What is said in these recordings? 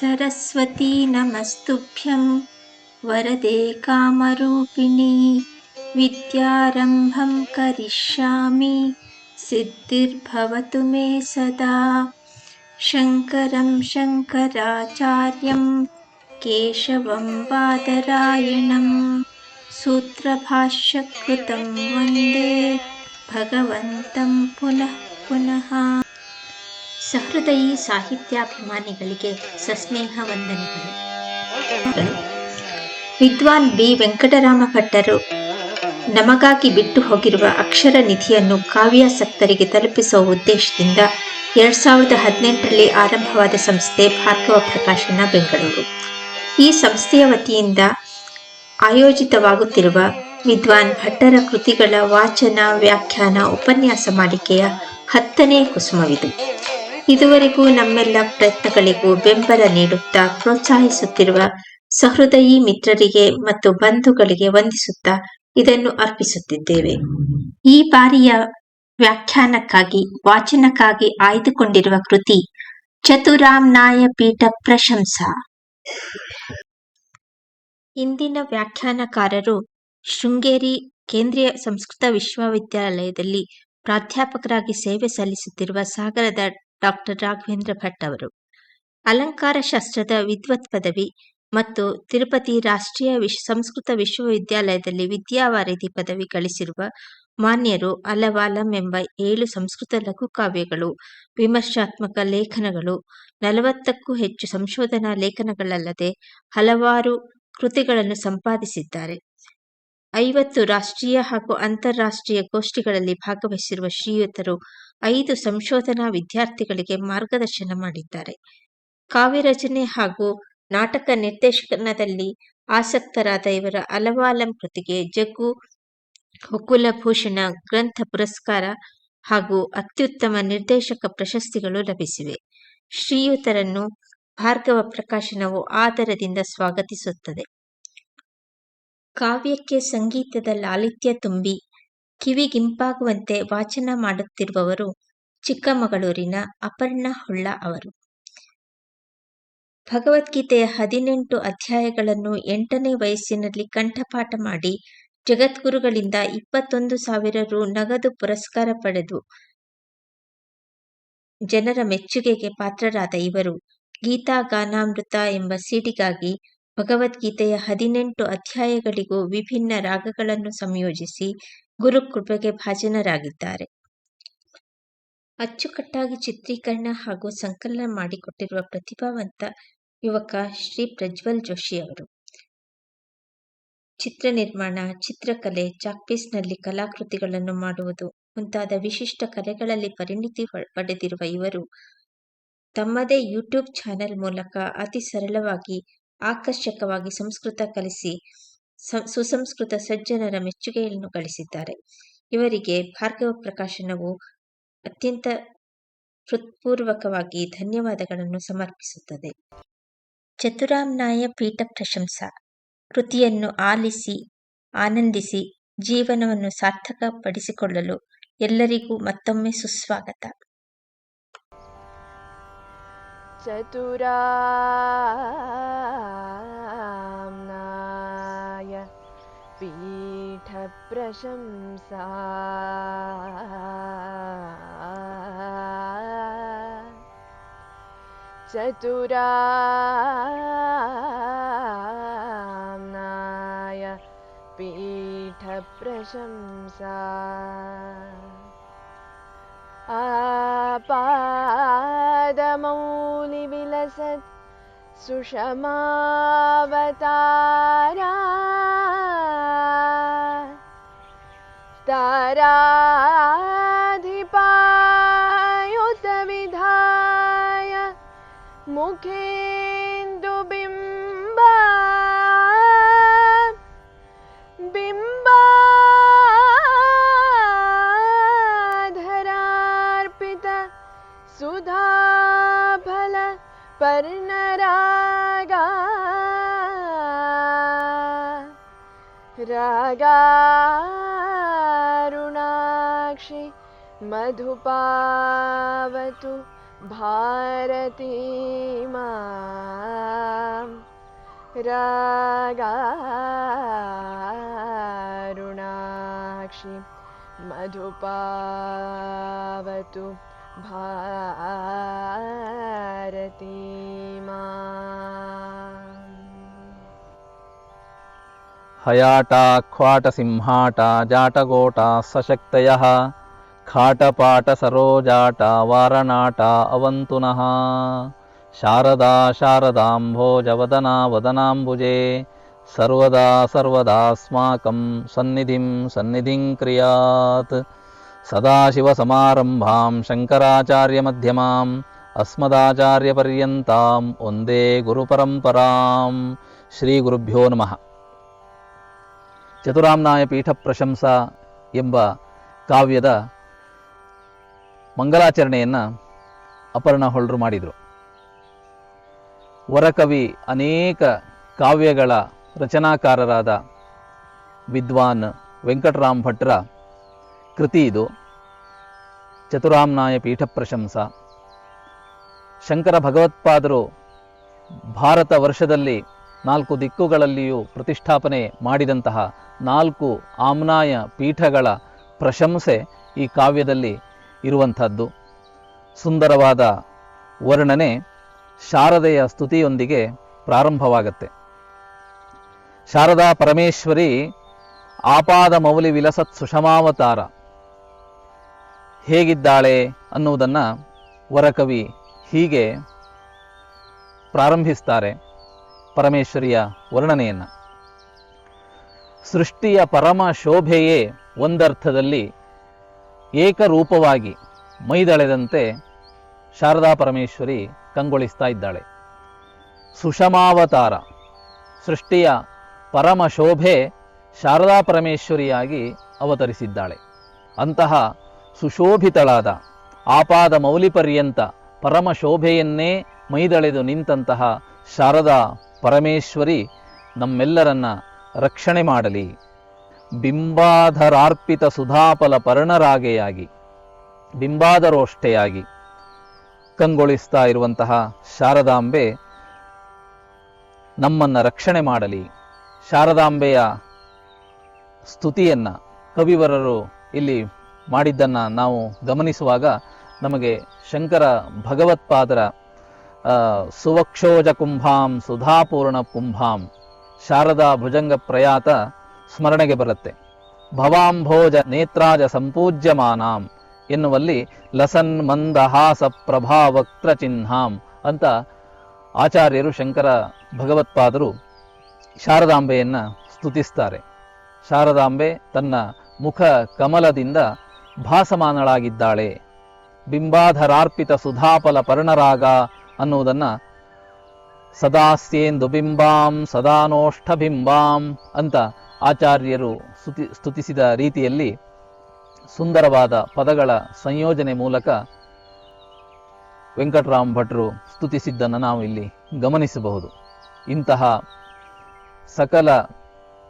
सरस्वती नमस्तुभ्यं वरदे कामरूपिणी विद्यारम्भं करिष्यामि सिद्धिर्भवतु मे सदा। शङ्करं शङ्कराचार्यं केशवं बादरायणं सूत्रभाष्यकृतं वन्दे ಭಗವಂತಂ ಪುನಃ ಪುನಃ. ಸಹೃದಯಿ ಸಾಹಿತ್ಯಾಭಿಮಾನಿಗಳಿಗೆ ಸಸ್ನೇಹ ವಂದನೆಗಳು. ವಿದ್ವಾನ್ ಬಿ ವೆಂಕಟರಾಮ ಭಟ್ಟರು ನಮಗಾಗಿ ಬಿಟ್ಟು ಹೋಗಿರುವ ಅಕ್ಷರ ನಿಧಿಯನ್ನು ಕಾವ್ಯಾಸಕ್ತರಿಗೆ ತಲುಪಿಸುವ ಉದ್ದೇಶದಿಂದ 2018ರಲ್ಲಿ ಆರಂಭವಾದ ಸಂಸ್ಥೆ ಭಾರ್ಗವ ಪ್ರಕಾಶನ ಬೆಂಗಳೂರು. ಈ ಸಂಸ್ಥೆಯ ವತಿಯಿಂದ ಆಯೋಜಿತವಾಗುತ್ತಿರುವ ವಿದ್ವಾನ್ ಭಟ್ಟರ ಕೃತಿಗಳ ವಾಚನ, ವ್ಯಾಖ್ಯಾನ, ಉಪನ್ಯಾಸ ಮಾಲಿಕೆಯ 10ನೇ ಕುಸುಮವಿದು. ಇದುವರೆಗೂ ನಮ್ಮೆಲ್ಲ ಪ್ರಯತ್ನಗಳಿಗೂ ಬೆಂಬಲ ನೀಡುತ್ತಾ ಪ್ರೋತ್ಸಾಹಿಸುತ್ತಿರುವ ಸಹೃದಯಿ ಮಿತ್ರರಿಗೆ ಮತ್ತು ಬಂಧುಗಳಿಗೆ ವಂದಿಸುತ್ತಾ ಇದನ್ನು ಅರ್ಪಿಸುತ್ತಿದ್ದೇವೆ. ಈ ಬಾರಿಯ ವ್ಯಾಖ್ಯಾನಕ್ಕಾಗಿ, ವಾಚನಕ್ಕಾಗಿ ಆಯ್ದುಕೊಂಡಿರುವ ಕೃತಿ ಚತುರಾಮ್ನಾಯ ಪೀಠ ಪ್ರಶಂಸಾ. ಇಂದಿನ ವ್ಯಾಖ್ಯಾನಕಾರರು ಶೃಂಗೇರಿ ಕೇಂದ್ರೀಯ ಸಂಸ್ಕೃತ ವಿಶ್ವವಿದ್ಯಾಲಯದಲ್ಲಿ ಪ್ರಾಧ್ಯಾಪಕರಾಗಿ ಸೇವೆ ಸಲ್ಲಿಸುತ್ತಿರುವ ಸಾಗರದ ಡಾ. ರಾಘವೇಂದ್ರ ಭಟ್ ಅವರು. ಅಲಂಕಾರ ಶಾಸ್ತ್ರದ ವಿದ್ವತ್ ಪದವಿ ಮತ್ತು ತಿರುಪತಿ ರಾಷ್ಟ್ರೀಯ ಸಂಸ್ಕೃತ ವಿಶ್ವವಿದ್ಯಾಲಯದಲ್ಲಿ ವಿದ್ಯಾವಾರಿಧಿ ಪದವಿ ಗಳಿಸಿರುವ ಮಾನ್ಯರು ಅಲವಾಲಂ ಎಂಬ 7 ಸಂಸ್ಕೃತ ಲಘುಕಾವ್ಯಗಳು, ವಿಮರ್ಶಾತ್ಮಕ ಲೇಖನಗಳು, 40ಕ್ಕೂ ಹೆಚ್ಚು ಸಂಶೋಧನಾ ಲೇಖನಗಳಲ್ಲದೆ ಹಲವಾರು ಕೃತಿಗಳನ್ನು ಸಂಪಾದಿಸಿದ್ದಾರೆ. 50 ರಾಷ್ಟ್ರೀಯ ಹಾಗೂ ಅಂತಾರಾಷ್ಟ್ರೀಯ ಗೋಷ್ಠಿಗಳಲ್ಲಿ ಭಾಗವಹಿಸಿರುವ ಶ್ರೀಯುತರು 5 ಸಂಶೋಧನಾ ವಿದ್ಯಾರ್ಥಿಗಳಿಗೆ ಮಾರ್ಗದರ್ಶನ ಮಾಡಿದ್ದಾರೆ. ಕಾವ್ಯರಚನೆ ಹಾಗೂ ನಾಟಕ ನಿರ್ದೇಶನದಲ್ಲಿ ಆಸಕ್ತರಾದ ಇವರ ಅಲವಾಲಂ ಕೃತಿಗೆ ಜಗ್ಗು ಕುಲಭೂಷಣ ಗ್ರಂಥ ಪುರಸ್ಕಾರ ಹಾಗೂ ಅತ್ಯುತ್ತಮ ನಿರ್ದೇಶಕ ಪ್ರಶಸ್ತಿಗಳು ಲಭಿಸಿವೆ. ಶ್ರೀಯುತರನ್ನು ಭಾರ್ಗವ ಪ್ರಕಾಶನವು ಆದರದಿಂದ ಸ್ವಾಗತಿಸುತ್ತದೆ. ಕಾವ್ಯಕ್ಕೆ ಸಂಗೀತದ ಲಾಲಿತ್ಯ ತುಂಬಿ ಕಿವಿಗಿಂಪಾಗುವಂತೆ ವಾಚನ ಮಾಡುತ್ತಿರುವವರು ಚಿಕ್ಕಮಗಳೂರಿನ ಅಪರ್ಣಾ ಹೊಳ್ಳ ಅವರು. ಭಗವದ್ಗೀತೆಯ 18 ಅಧ್ಯಾಯಗಳನ್ನು 8ನೇ ವಯಸ್ಸಿನಲ್ಲಿ ಕಂಠಪಾಠ ಮಾಡಿ ಜಗದ್ಗುರುಗಳಿಂದ 21,000 ರು ನಗದು ಪುರಸ್ಕಾರ ಪಡೆದು ಜನರ ಮೆಚ್ಚುಗೆಗೆ ಪಾತ್ರರಾದ ಇವರು ಗೀತಾಗಾನಾಮೃತ ಎಂಬ ಸಿಡಿಗಾಗಿ ಭಗವದ್ಗೀತೆಯ 18 ಅಧ್ಯಾಯಗಳಿಗೂ ವಿಭಿನ್ನ ರಾಗಗಳನ್ನು ಸಂಯೋಜಿಸಿ ಗುರುಕೃಪೆಗೆ ಭಾಜನರಾಗಿದ್ದಾರೆ. ಅಚ್ಚುಕಟ್ಟಾಗಿ ಚಿತ್ರೀಕರಣ ಹಾಗೂ ಸಂಕಲನ ಮಾಡಿಕೊಟ್ಟಿರುವ ಪ್ರತಿಭಾವಂತ ಯುವಕ ಶ್ರೀ ಪ್ರಜ್ವಲ್ ಜೋಶಿ ಅವರು. ಚಿತ್ರ ನಿರ್ಮಾಣ, ಚಿತ್ರಕಲೆ, ಚಾಕ್ಪೀಸ್ನಲ್ಲಿ ಕಲಾಕೃತಿಗಳನ್ನು ಮಾಡುವುದು ಮುಂತಾದ ವಿಶಿಷ್ಟ ಕಲೆಗಳಲ್ಲಿ ಪರಿಣಿತಿ ಪಡೆದಿರುವ ಇವರು ತಮ್ಮದೇ ಯೂಟ್ಯೂಬ್ ಚಾನೆಲ್ ಮೂಲಕ ಅತಿ ಸರಳವಾಗಿ, ಆಕರ್ಷಕವಾಗಿ ಸಂಸ್ಕೃತ ಕಲಿಸಿ ಸುಸಂಸ್ಕೃತ ಸಜ್ಜನರ ಮೆಚ್ಚುಗೆಯನ್ನು ಗಳಿಸಿದ್ದಾರೆ. ಇವರಿಗೆ ಭಾರ್ಗವ ಪ್ರಕಾಶನವು ಅತ್ಯಂತ ಹೃತ್ಪೂರ್ವಕವಾಗಿ ಧನ್ಯವಾದಗಳನ್ನು ಸಮರ್ಪಿಸುತ್ತದೆ. ಚತುರಾಮ್ನಾಯ ಪೀಠ ಪ್ರಶಂಸಾ ಕೃತಿಯನ್ನು ಆಲಿಸಿ ಆನಂದಿಸಿ ಜೀವನವನ್ನು ಸಾರ್ಥಕಪಡಿಸಿಕೊಳ್ಳಲು ಎಲ್ಲರಿಗೂ ಮತ್ತೊಮ್ಮೆ ಸುಸ್ವಾಗತ. ಚತುರಾಮ್ನಾಯ ಪೀಠ ಪ್ರಶಂಸಾ ಚತುರಾಮ್ನಾಯ ಪೀಠ ಪ್ರಶಂಸಾ ಆಪಾದಮೌಲಿ ವಿಲಸತ್ ಸುಷಮಾವತಾರಾ ತಾರಾಧಿಪಾಯುತ ವಿಧಾಯ ಮುಖೇಂದು ಬಿಂಬಾಧರಾರ್ಪಿತ ಸುಧಾಫಲ ಪರ್ಣರಾಗ ರಾಗಾರುಣಾಕ್ಷಿ ಮಧುಪಾವತು ಭಾರತೀ ಮಾ नेत्रागारुणाक्षि मधुपावतु भारती माम्। हयाटा ख्वाट सिंहाटा जाटगोटा सशक्तयः खाटपाट सरोजाटा वारणाटा अवन्तुनः शारदा शारदाम्भोजवदना वदनाम्बुजे सर्वदा सर्वदास्माकं सन्निधिं क्रियात्। सदाशिवसमारम्भां शङ्कराचार्यमध्यमाम् अस्मदाचार्यपर्यन्तां वन्दे गुरुपरम्परां। ಶ್ರೀಗುರುಭ್ಯೋ ನಮಃ. ಚತುರಾಮ್ನಾಯ ಪೀಠ ಪ್ರಶಂಸಾ ಎಂಬ ಕಾವ್ಯದ ಮಂಗಲಾಚರಣೆಯನ್ನು ಅಪರ್ಣ ಹೊಳ್ರು ಮಾಡಿದರು. ವರಕವಿ ಅನೇಕ ಕಾವ್ಯಗಳ ರಚನಾಕಾರರಾದ ವಿದ್ವಾನ್ ವೆಂಕಟರಾಮ್ ಭಟ್ರ ಕೃತಿ ಇದು. ಚತುರಾಮ್ನಾಯ ಪೀಠ ಪ್ರಶಂಸಾ. ಶಂಕರ ಭಗವತ್ಪಾದರು ಭಾರತ ವರ್ಷದಲ್ಲಿ 4 ದಿಕ್ಕುಗಳಲ್ಲಿಯೂ ಪ್ರತಿಷ್ಠಾಪನೆ ಮಾಡಿದಂತಹ 4 ಆಮ್ನಾಯ ಪೀಠಗಳ ಪ್ರಶಂಸೆ ಈ ಕಾವ್ಯದಲ್ಲಿ ಇರುವಂಥದ್ದು. ಸುಂದರವಾದ ವರ್ಣನೆ ಶಾರದೆಯ ಸ್ತುತಿಯೊಂದಿಗೆ ಪ್ರಾರಂಭವಾಗುತ್ತೆ. ಶಾರದಾ ಪರಮೇಶ್ವರಿ ಆಪಾದ ಮೌಲಿ ವಿಲಸತ್ ಸುಷಮಾವತಾರ ಹೇಗಿದ್ದಾಳೆ ಅನ್ನುವುದನ್ನು ವರಕವಿ ಹೀಗೆ ಪ್ರಾರಂಭಿಸ್ತಾರೆ ಪರಮೇಶ್ವರಿಯ ವರ್ಣನೆಯನ್ನು. ಸೃಷ್ಟಿಯ ಪರಮ ಶೋಭೆಯೇ ಒಂದರ್ಥದಲ್ಲಿ ಏಕರೂಪವಾಗಿ ಮೈದಳೆದಂತೆ ಶಾರದಾ ಪರಮೇಶ್ವರಿ ಕಂಗೊಳಿಸ್ತಾ ಇದ್ದಾಳೆ. ಸುಷಮಾವತಾರ, ಸೃಷ್ಟಿಯ ಪರಮ ಶೋಭೆ ಶಾರದಾ ಪರಮೇಶ್ವರಿಯಾಗಿ ಅವತರಿಸಿದ್ದಾಳೆ. ಅಂತಹ ಸುಶೋಭಿತಳಾದ ಆಪಾದ ಮೌಲಿಪರ್ಯಂತ ಪರಮ ಶೋಭೆಯನ್ನೇ ಮೈದಳೆದು ನಿಂತಹ ಶಾರದಾ ಪರಮೇಶ್ವರಿ ನಮ್ಮೆಲ್ಲರನ್ನ ರಕ್ಷಣೆ ಮಾಡಲಿ. ಬಿಂಬಾಧರಾರ್ಪಿತ ಸುಧಾಫಲ ಪರ್ಣರಾಗೆಯಾಗಿ, ಬಿಂಬಾಧರೋಷ್ಠೆಯಾಗಿ ಕಂಗೊಳಿಸ್ತಾ ಇರುವಂತಹ ಶಾರದಾಂಬೆ ನಮ್ಮನ್ನು ರಕ್ಷಣೆ ಮಾಡಲಿ. ಶಾರದಾಂಬೆಯ ಸ್ತುತಿಯನ್ನು ಕವಿವರರು ಇಲ್ಲಿ ಮಾಡಿದ್ದನ್ನು ನಾವು ಗಮನಿಸುವಾಗ ನಮಗೆ ಶಂಕರ ಭಗವತ್ಪಾದರ ಸುವಕ್ಷೋಜ ಕುಂಭಾಂ ಸುಧಾಪೂರ್ಣ ಕುಂಭಾಂ ಶಾರದಾ ಭುಜಂಗ ಪ್ರಯಾತ ಸ್ಮರಣೆಗೆ ಬರುತ್ತೆ. ಭವಾಂಭೋಜ ನೇತ್ರಾಜ ಸಂಪೂಜ್ಯಮಾನಾಂ ಎನ್ನುವಲ್ಲಿ ಲಸನ್ ಮಂದಹಾಸ ಪ್ರಭಾವಕ್ತ್ರ ಚಿಹ್ನಾಂ ಅಂತ ಆಚಾರ್ಯರು ಶಂಕರ ಭಗವತ್ಪಾದರು ಶಾರದಾಂಬೆಯನ್ನು ಸ್ತುತಿಸ್ತಾರೆ. ಶಾರದಾಂಬೆ ತನ್ನ ಮುಖ ಕಮಲದಿಂದ ಭಾಸಮಾನಳಾಗಿದ್ದಾಳೆ. ಬಿಂಬಾಧರಾರ್ಪಿತ ಸುಧಾಫಲ ಪರ್ಣರಾಗ ಅನ್ನುವುದನ್ನು ಸದಾಸ್ಯೇಂದು ಬಿಂಬಾಂ ಸದಾನೋಷ್ಠಬಿಂಬಾಂ ಅಂತ ಆಚಾರ್ಯರು ಸ್ತುತಿಸಿದ ರೀತಿಯಲ್ಲಿ ಸುಂದರವಾದ ಪದಗಳ ಸಂಯೋಜನೆ ಮೂಲಕ ವೆಂಕಟರಾಮ್ ಭಟ್ರು ಸ್ತುತಿಸಿದ್ದನ್ನು ನಾವು ಇಲ್ಲಿ ಗಮನಿಸಬಹುದು. ಇಂತಹ ಸಕಲ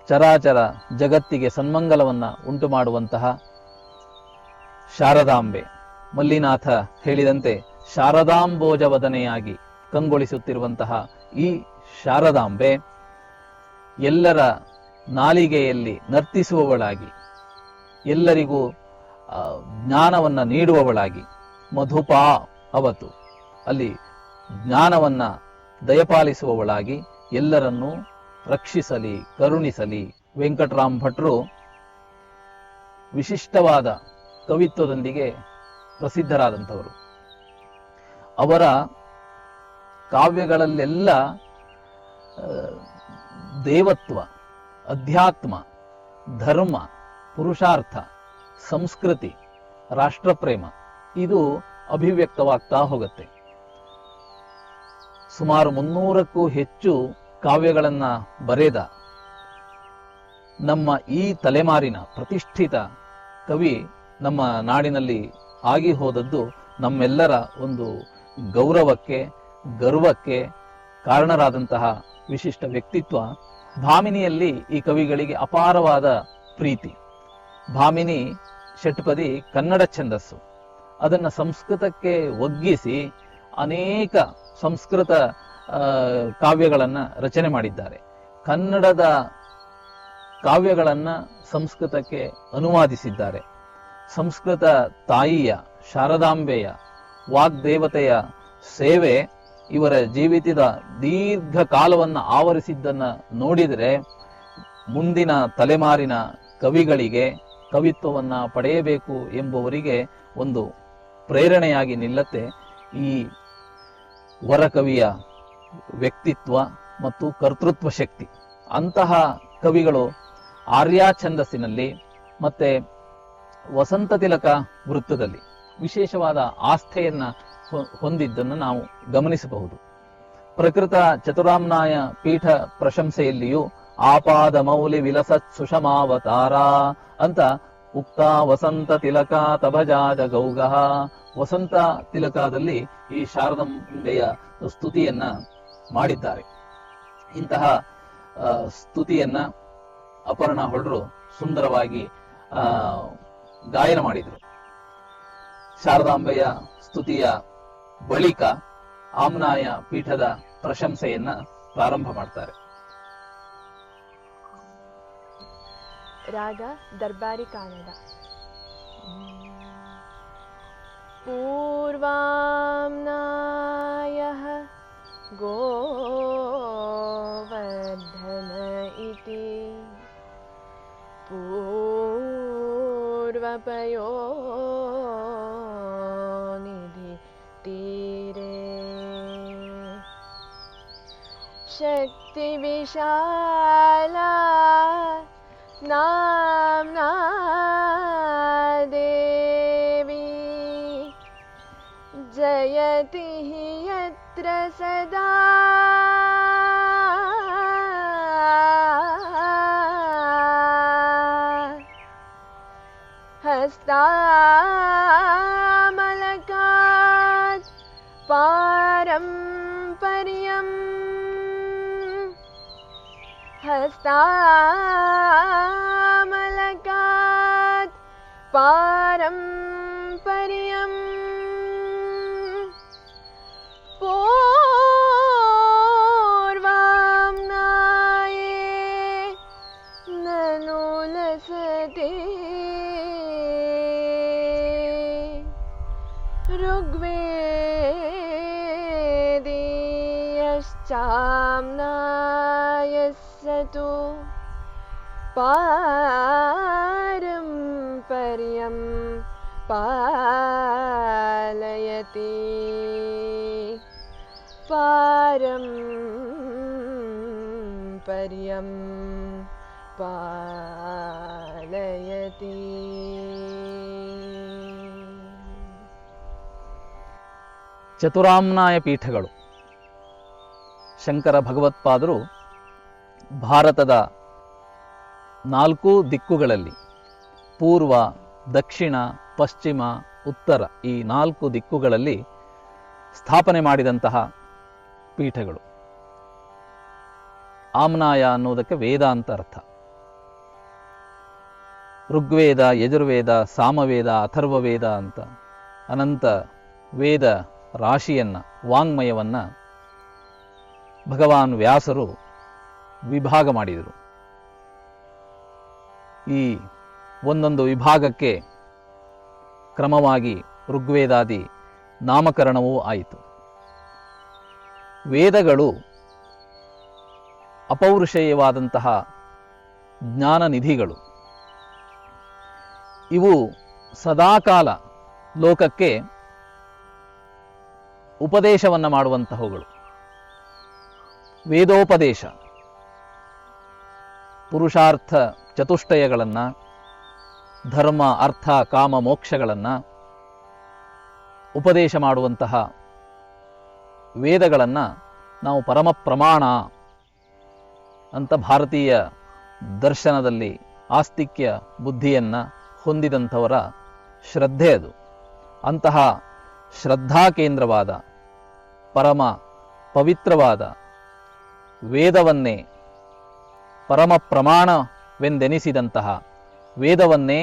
ಚರಾಚರ ಜಗತ್ತಿಗೆ ಸನ್ಮಂಗಲವನ್ನು ಉಂಟು ಮಾಡುವಂತಹ ಶಾರದಾಂಬೆ, ಮಲ್ಲಿನಾಥ ಹೇಳಿದಂತೆ ಶಾರದಾಂಬೋಜವದನೆಯಾಗಿ ಕಂಗೊಳಿಸುತ್ತಿರುವಂತಹ ಈ ಶಾರದಾಂಬೆ ಎಲ್ಲರ ನಾಲಿಗೆಯಲ್ಲಿ ನರ್ತಿಸುವವಳಾಗಿ, ಎಲ್ಲರಿಗೂ ಜ್ಞಾನವನ್ನು ನೀಡುವವಳಾಗಿ, ಮಧುಪಾ ಅವತು ಅಲ್ಲಿ ಜ್ಞಾನವನ್ನು ದಯಪಾಲಿಸುವವಳಾಗಿ ಎಲ್ಲರನ್ನೂ ರಕ್ಷಿಸಲಿ, ಕರುಣಿಸಲಿ. ವೆಂಕಟರಾಮ್ ಭಟ್ರು ವಿಶಿಷ್ಟವಾದ ಕವಿತ್ವದೊಂದಿಗೆ ಪ್ರಸಿದ್ಧರಾದಂಥವರು. ಅವರ ಕಾವ್ಯಗಳಲ್ಲೆಲ್ಲ ದೇವತ್ವ, ಅಧ್ಯಾತ್ಮ, ಧರ್ಮ, ಪುರುಷಾರ್ಥ, ಸಂಸ್ಕೃತಿ, ರಾಷ್ಟ್ರಪ್ರೇಮ ಇದು ಅಭಿವ್ಯಕ್ತವಾಗ್ತಾ ಹೋಗುತ್ತೆ. ಸುಮಾರು 300ಕ್ಕೂ ಹೆಚ್ಚು ಕಾವ್ಯಗಳನ್ನು ಬರೆದ ನಮ್ಮ ಈ ತಲೆಮಾರಿನ ಪ್ರತಿಷ್ಠಿತ ಕವಿ ನಮ್ಮ ನಾಡಿನಲ್ಲಿ ಆಗಿ ಹೋದದ್ದು ನಮ್ಮೆಲ್ಲರ ಒಂದು ಗೌರವಕ್ಕೆ, ಗರ್ವಕ್ಕೆ ಕಾರಣರಾದಂತಹ ವಿಶಿಷ್ಟ ವ್ಯಕ್ತಿತ್ವ. ಭಾಮಿನಿಯಲ್ಲಿ ಈ ಕವಿಗಳಿಗೆ ಅಪಾರವಾದ ಪ್ರೀತಿ. ಭಾಮಿನಿ ಷಟ್ಪದಿ ಕನ್ನಡ ಛಂದಸ್ಸು, ಅದನ್ನು ಸಂಸ್ಕೃತಕ್ಕೆ ಒಗ್ಗಿಸಿ ಅನೇಕ ಸಂಸ್ಕೃತ ಕಾವ್ಯಗಳನ್ನು ರಚನೆ ಮಾಡಿದ್ದಾರೆ. ಕನ್ನಡದ ಕಾವ್ಯಗಳನ್ನು ಸಂಸ್ಕೃತಕ್ಕೆ ಅನುವಾದಿಸಿದ್ದಾರೆ. ಸಂಸ್ಕೃತ ತಾಯಿಯ ಶಾರದಾಂಬೆಯ ವಾಗ್ದೇವತೆಯ ಸೇವೆ ಇವರ ಜೀವಿತದ ದೀರ್ಘ ಕಾಲವನ್ನು ಆವರಿಸಿದ್ದನ್ನು ನೋಡಿದರೆ ಮುಂದಿನ ತಲೆಮಾರಿನ ಕವಿಗಳಿಗೆ ಕವಿತ್ವವನ್ನು ಪಡೆಯಬೇಕು ಎಂಬುವರಿಗೆ ಒಂದು ಪ್ರೇರಣೆಯಾಗಿ ನಿಲ್ಲತ್ತೆ ಈ ವರಕವಿಯ ವ್ಯಕ್ತಿತ್ವ ಮತ್ತು ಕರ್ತೃತ್ವ ಶಕ್ತಿ. ಅಂತಹ ಕವಿಗಳು ಆರ್ಯ ಛಂದಸ್ಸಿನಲ್ಲಿ ಮತ್ತೆ ವಸಂತ ತಿಲಕ ವೃತ್ತದಲ್ಲಿ ವಿಶೇಷವಾದ ಆಸ್ಥೆಯನ್ನ ಹೊಂದಿದ್ದನ್ನು ನಾವು ಗಮನಿಸಬಹುದು. ಪ್ರಕೃತ ಚತುರಾಮ್ನಾಯ ಪೀಠ ಪ್ರಶಂಸೆಯಲ್ಲಿಯೂ ಆಪಾದ ಮೌಲಿ ವಿಲಸತ್ ಸುಷಮಾವತಾರ ಅಂತ ಉಕ್ತ ವಸಂತ ತಿಲಕ ತಭಜಾಜ ಗೌಗಃ. ವಸಂತ ತಿಲಕದಲ್ಲಿ ಈ ಶಾರದಾಂಬೆಯ ಸ್ತುತಿಯನ್ನ ಮಾಡಿದ್ದಾರೆ. ಇಂತಹ ಸ್ತುತಿಯನ್ನ ಅಪರ್ಣ ಹೊಳ್ರು ಸುಂದರವಾಗಿ ಗಾಯನ ಮಾಡಿದರು. ಶಾರದಾಂಬೆಯ ಸ್ತುತಿಯ ಬಳಿಕ ಆಮ್ನಾಯ ಪೀಠದ ಪ್ರಶಂಸೆಯನ್ನ ಪ್ರಾರಂಭ ಮಾಡ್ತಾರೆ. ರಾಗ ದರ್ಬಾರಿ ಕಾನಡ. ಪೂರ್ವಾಮ್ನಾಯಃ ಗೋವರ್ಧನ ಇತಿ ಪೂರ್ವಪಯೋ ನಿಧಿ ತೀರೆ ಶಕ್ತಿ ವಿಶಾಲ ನಾಮ್ನಾ ದೇವಿ ಜಯತಿ ಯತ್ರ ಸದಾ ಹಸ್ತಾಮಲಕಾತ್ ಪಾರಂಪರ್ಯಂ ಹಸ್ತಾಮಲಕಾತ್ ಪಾರಂಪರ್ಯಂ ಪೂರ್ವಾಮ್ನಾಯೇ ನನು ಲಸತೆ ಋಗ್ವೇದೀಯಶ್ಚಾಮ್ನಾಯಸ್ಸತು ಪಾರಂಪರ್ಯಂ ಪಾಲಯತಿ ಪಾರಂಪರ್ಯಂ ಪಾಲಯತಿ. ಚತುರಾಮ್ನಾಯ ಪೀಠಗಳು ಶಂಕರ ಭಗವತ್ಪಾದರು ಭಾರತದ 4 ದಿಕ್ಕುಗಳಲ್ಲಿ ಪೂರ್ವ, ದಕ್ಷಿಣ, ಪಶ್ಚಿಮ, ಉತ್ತರ ಈ 4 ದಿಕ್ಕುಗಳಲ್ಲಿ ಸ್ಥಾಪನೆ ಮಾಡಿದಂತಹ ಪೀಠಗಳು. ಆಮ್ನಾಯ ಅನ್ನುವುದಕ್ಕೆ ವೇದ ಅಂತ ಅರ್ಥ. ಋಗ್ವೇದ, ಯಜುರ್ವೇದ, ಸಾಮವೇದ, ಅಥರ್ವವೇದ ಅಂತ ಅನಂತ ವೇದ ರಾಶಿಯನ್ನ, ವಾಂಗ್ಮಯವನ್ನ ಭಗವಾನ್ ವ್ಯಾಸರು ವಿಭಾಗ ಮಾಡಿದರು. ಈ ಒಂದೊಂದು ವಿಭಾಗಕ್ಕೆ ಕ್ರಮವಾಗಿ ಋಗ್ವೇದಾದಿ ನಾಮಕರಣವೂ ಆಯಿತು. ವೇದಗಳು ಅಪೌರುಷೇಯವಾದಂತಹ ಜ್ಞಾನ ನಿಧಿಗಳು. ಇವು ಸದಾಕಾಲ ಲೋಕಕ್ಕೆ ಉಪದೇಶವನ್ನು ಮಾಡುವಂತಹವುಗಳು. ವೇದೋಪದೇಶ ಪುರುಷಾರ್ಥ ಚತುಷ್ಟಯಗಳನ್ನು, ಧರ್ಮ, ಅರ್ಥ, ಕಾಮ, ಮೋಕ್ಷಗಳನ್ನು ಉಪದೇಶ ಮಾಡುವಂತಹ ವೇದಗಳನ್ನು ನಾವು ಪರಮ ಪ್ರಮಾಣ ಅಂತ ಭಾರತೀಯ ದರ್ಶನದಲ್ಲಿ ಆಸ್ತಿಕ್ಯ ಬುದ್ಧಿಯನ್ನು ಹೊಂದಿದಂಥವರ ಶ್ರದ್ಧೆ ಅದು. ಅಂತಹ ಶ್ರದ್ಧಾ ಕೇಂದ್ರವಾದ ಪರಮ ಪವಿತ್ರವಾದ ವೇದವನ್ನೇ ಪರಮ ಪ್ರಮಾಣವೆಂದೆನಿಸಿದಂತಹ ವೇದವನ್ನೇ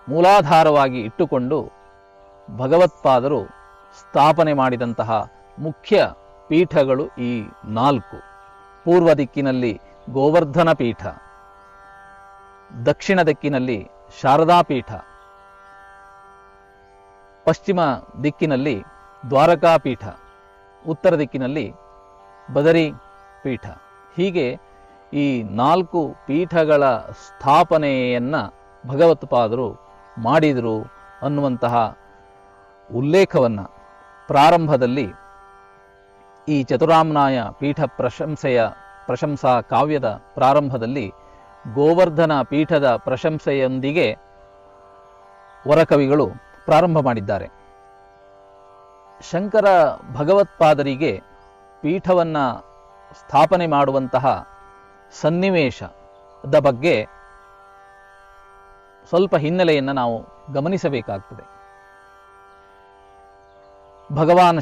ಮೂಲಾಧಾರವಾಗಿ ಇಟ್ಟುಕೊಂಡು ಭಗವತ್ಪಾದರು ಸ್ಥಾಪನೆ ಮಾಡಿದಂತಹ ಮುಖ್ಯ ಪೀಠಗಳು ಈ 4. ಪೂರ್ವ ದಿಕ್ಕಿನಲ್ಲಿ ಗೋವರ್ಧನ ಪೀಠ, ದಕ್ಷಿಣ ದಿಕ್ಕಿನಲ್ಲಿ ಶಾರದಾ ಪೀಠ, ಪಶ್ಚಿಮ ದಿಕ್ಕಿನಲ್ಲಿ ದ್ವಾರಕಾ ಪೀಠ, ಉತ್ತರ ದಿಕ್ಕಿನಲ್ಲಿ ಬದರಿ ಪೀಠ. ಹೀಗೆ ಈ 4 ಪೀಠಗಳ ಸ್ಥಾಪನೆಯನ್ನು ಭಗವತ್ಪಾದರು ಮಾಡಿದರು ಅನ್ನುವಂತಹ ಉಲ್ಲೇಖವನ್ನು ಪ್ರಾರಂಭದಲ್ಲಿ ಈ ಚತುರಾಮ್ನಾಯ ಪೀಠ ಪ್ರಶಂಸಾ ಕಾವ್ಯದ ಪ್ರಾರಂಭದಲ್ಲಿ ಗೋವರ್ಧನ ಪೀಠದ ಪ್ರಶಂಸೆಯೊಂದಿಗೆ ವರಕವಿಗಳು ಪ್ರಾರಂಭ ಮಾಡಿದ್ದಾರೆ. ಶಂಕರ ಭಗವತ್ಪಾದರಿಗೆ ಪೀಠವನ್ನು ಸ್ಥಾಪನೆ ಮಾಡುವಂತಹ ಸನ್ನಿವೇಶದ ಬಗ್ಗೆ ಸ್ವಲ್ಪ ಹಿನ್ನೆಲೆಯನ್ನು ನಾವು ಗಮನಿಸಬೇಕಾಗ್ತದೆ. ಭಗವಾನ್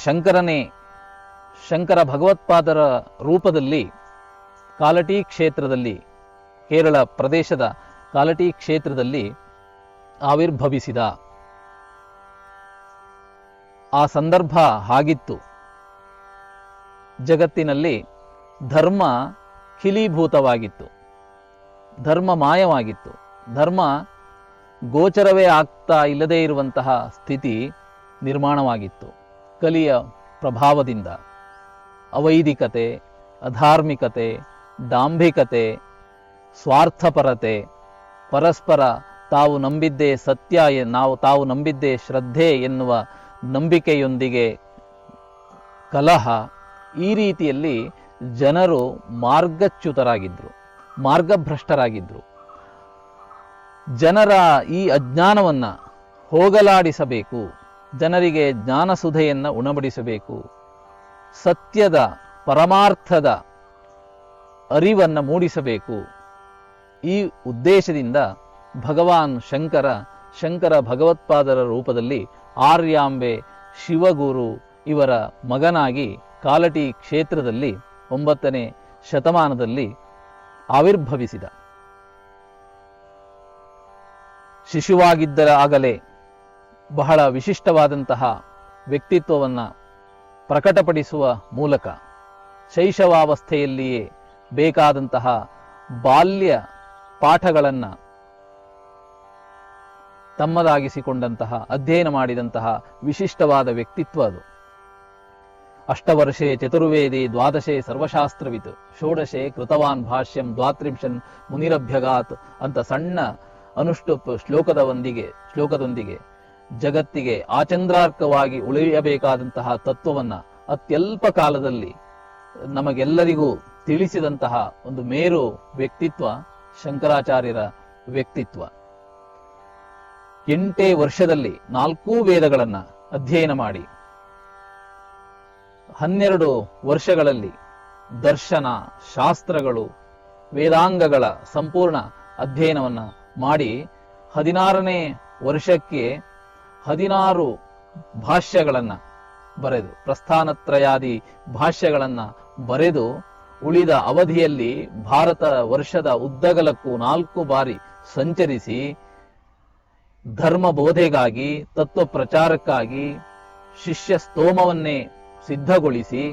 ಶಂಕರ ಭಗವತ್ಪಾದರ ರೂಪದಲ್ಲಿ ಕಾಲಟಿ ಕ್ಷೇತ್ರದಲ್ಲಿ, ಕೇರಳ ಪ್ರದೇಶದ ಕಾಲಟಿ ಕ್ಷೇತ್ರದಲ್ಲಿ ಆವಿರ್ಭವಿಸಿದ ಆ ಸಂದರ್ಭ ಹಾಗಿತ್ತು. ಜಗತ್ತಿನಲ್ಲಿ ಧರ್ಮ ಖಿಲೀಭೂತವಾಗಿತ್ತು, ಧರ್ಮ ಮಾಯವಾಗಿತ್ತು, ಧರ್ಮ ಗೋಚರವೇ ಆಗ್ತಾ ಇಲ್ಲದೇ ಇರುವಂತಹ ಸ್ಥಿತಿ ನಿರ್ಮಾಣವಾಗಿತ್ತು. ಕಲಿಯ ಪ್ರಭಾವದಿಂದ ಅವೈದಿಕತೆ, ಅಧಾರ್ಮಿಕತೆ, ಡಾಂಭಿಕತೆ, ಸ್ವಾರ್ಥಪರತೆ, ಪರಸ್ಪರ ತಾವು ನಂಬಿದ್ದೇ ಸತ್ಯ, ತಾವು ನಂಬಿದ್ದೇ ಶ್ರದ್ಧೆ ಎನ್ನುವ ನಂಬಿಕೆಯೊಂದಿಗೆ ಕಲಹ, ಈ ರೀತಿಯಲ್ಲಿ ಜನರು ಮಾರ್ಗಚ್ಯುತರಾಗಿದ್ದರು, ಮಾರ್ಗಭ್ರಷ್ಟರಾಗಿದ್ದರು. ಜನರ ಈ ಅಜ್ಞಾನವನ್ನು ಹೋಗಲಾಡಿಸಬೇಕು, ಜನರಿಗೆ ಜ್ಞಾನಸುಧೆಯನ್ನು ಉಣಬಡಿಸಬೇಕು, ಸತ್ಯದ ಪರಮಾರ್ಥದ ಅರಿವನ್ನು ಮೂಡಿಸಬೇಕು. ಈ ಉದ್ದೇಶದಿಂದ ಭಗವಾನ್ ಶಂಕರ ಭಗವತ್ಪಾದರ ರೂಪದಲ್ಲಿ ಆರ್ಯಾಂಬೆ ಶಿವಗುರು ಇವರ ಮಗನಾಗಿ ಕಾಲಟಿ ಕ್ಷೇತ್ರದಲ್ಲಿ 9ನೇ ಶತಮಾನದಲ್ಲಿ ಆವಿರ್ಭವಿಸಿದ. ಶಿಶುವಾಗಿದ್ದರಾಗಲೇ ಬಹಳ ವಿಶಿಷ್ಟವಾದಂತಹ ವ್ಯಕ್ತಿತ್ವವನ್ನು ಪ್ರಕಟಪಡಿಸುವ ಮೂಲಕ ಶೈಶವಾವಸ್ಥೆಯಲ್ಲಿಯೇ ಬೇಕಾದಂತಹ ಬಾಲ್ಯ ಪಾಠಗಳನ್ನು ತಮ್ಮದಾಗಿಸಿಕೊಂಡಂತಹ, ಅಧ್ಯಯನ ಮಾಡಿದಂತಹ ವಿಶಿಷ್ಟವಾದ ವ್ಯಕ್ತಿತ್ವ ಅದು. ಅಷ್ಟವರ್ಷೇ ಚತುರ್ವೇದಿ ದ್ವಾದಶೇ ಸರ್ವಶಾಸ್ತ್ರವಿತ್ ಷೋಡಶೆ ಕೃತವಾನ್ ಭಾಷ್ಯಂ ದ್ವಾತ್ರಿಂಶನ್ ಮುನಿರಭ್ಯಗಾತ್ ಅಂತ ಸಣ್ಣ ಅನುಷ್ಠುಪ್ ಶ್ಲೋಕದೊಂದಿಗೆ ಜಗತ್ತಿಗೆ ಆಚಂದ್ರಾರ್ಕವಾಗಿ ಉಳಿಯಬೇಕಾದಂತಹ ತತ್ವವನ್ನು ಅತ್ಯಲ್ಪ ಕಾಲದಲ್ಲಿ ನಮಗೆಲ್ಲರಿಗೂ ತಿಳಿಸಿದಂತಹ ಒಂದು ಮೇರು ವ್ಯಕ್ತಿತ್ವ ಶಂಕರಾಚಾರ್ಯರ ವ್ಯಕ್ತಿತ್ವ. 8 ವರ್ಷದಲ್ಲಿ 4 ವೇದಗಳನ್ನು ಅಧ್ಯಯನ ಮಾಡಿ 12 ವರ್ಷಗಳಲ್ಲಿ ದರ್ಶನ, ಶಾಸ್ತ್ರಗಳು, ವೇದಾಂಗಗಳ ಸಂಪೂರ್ಣ ಅಧ್ಯಯನವನ್ನು ಮಾಡಿ 16ನೇ ವರ್ಷಕ್ಕೆ 16 ಭಾಷ್ಯಗಳನ್ನು ಬರೆದು, ಪ್ರಸ್ಥಾನತ್ರಯಾದಿ ಭಾಷ್ಯಗಳನ್ನು ಬರೆದು, ಉಳಿದ ಅವಧಿಯಲ್ಲಿ ಭಾರತ ವರ್ಷದ ಉದ್ದಗಲಕ್ಕೂ 4 ಬಾರಿ ಸಂಚರಿಸಿ ಧರ್ಮ ಬೋಧೆಗಾಗಿ, ತತ್ವ ಪ್ರಚಾರಕ್ಕಾಗಿ ಶಿಷ್ಯ ಸ್ತೋಮವನ್ನೇ ಸಿದ್ಧಗೊಳಿಸಿ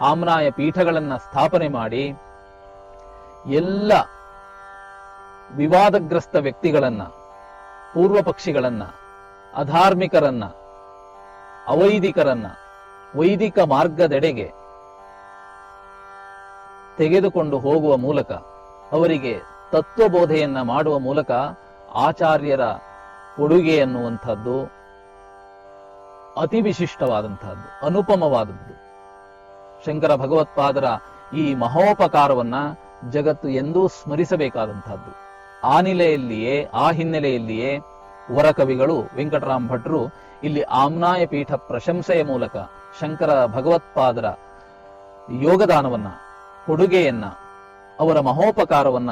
ಆಮ್ನಾಯ ಪೀಠಗಳನ್ನು ಸ್ಥಾಪನೆ ಮಾಡಿ ಎಲ್ಲ ವಿವಾದಗ್ರಸ್ತ ವ್ಯಕ್ತಿಗಳನ್ನು, ಪೂರ್ವ ಪಕ್ಷಿಗಳನ್ನು, ಅಧಾರ್ಮಿಕರನ್ನ, ಅವೈದಿಕರನ್ನ ವೈದಿಕ ಮಾರ್ಗದೆಡೆಗೆ ತೆಗೆದುಕೊಂಡು ಹೋಗುವ ಮೂಲಕ, ಅವರಿಗೆ ತತ್ವಬೋಧೆಯನ್ನ ಮಾಡುವ ಮೂಲಕ ಆಚಾರ್ಯರ ಕೊಡುಗೆ ಅನ್ನುವಂಥದ್ದು ಅತಿ ವಿಶಿಷ್ಟವಾದಂತಹದ್ದು, ಅನುಪಮವಾದದ್ದು. ಶಂಕರ ಭಗವತ್ಪಾದರ ಈ ಮಹೋಪಕಾರವನ್ನ ಜಗತ್ತು ಎಂದೂ ಸ್ಮರಿಸಬೇಕಾದಂತಹದ್ದು. ಆ ಹಿನ್ನೆಲೆಯಲ್ಲಿಯೇ ವರಕವಿಗಳು ವೆಂಕಟರಾಮ್ ಭಟ್ರು ಇಲ್ಲಿ ಆಮ್ನಾಯ ಪೀಠ ಪ್ರಶಂಸೆಯ ಮೂಲಕ ಶಂಕರ ಭಗವತ್ಪಾದರ ಯೋಗದಾನವನ್ನ, ಕೊಡುಗೆಯನ್ನ, ಅವರ ಮಹೋಪಕಾರವನ್ನ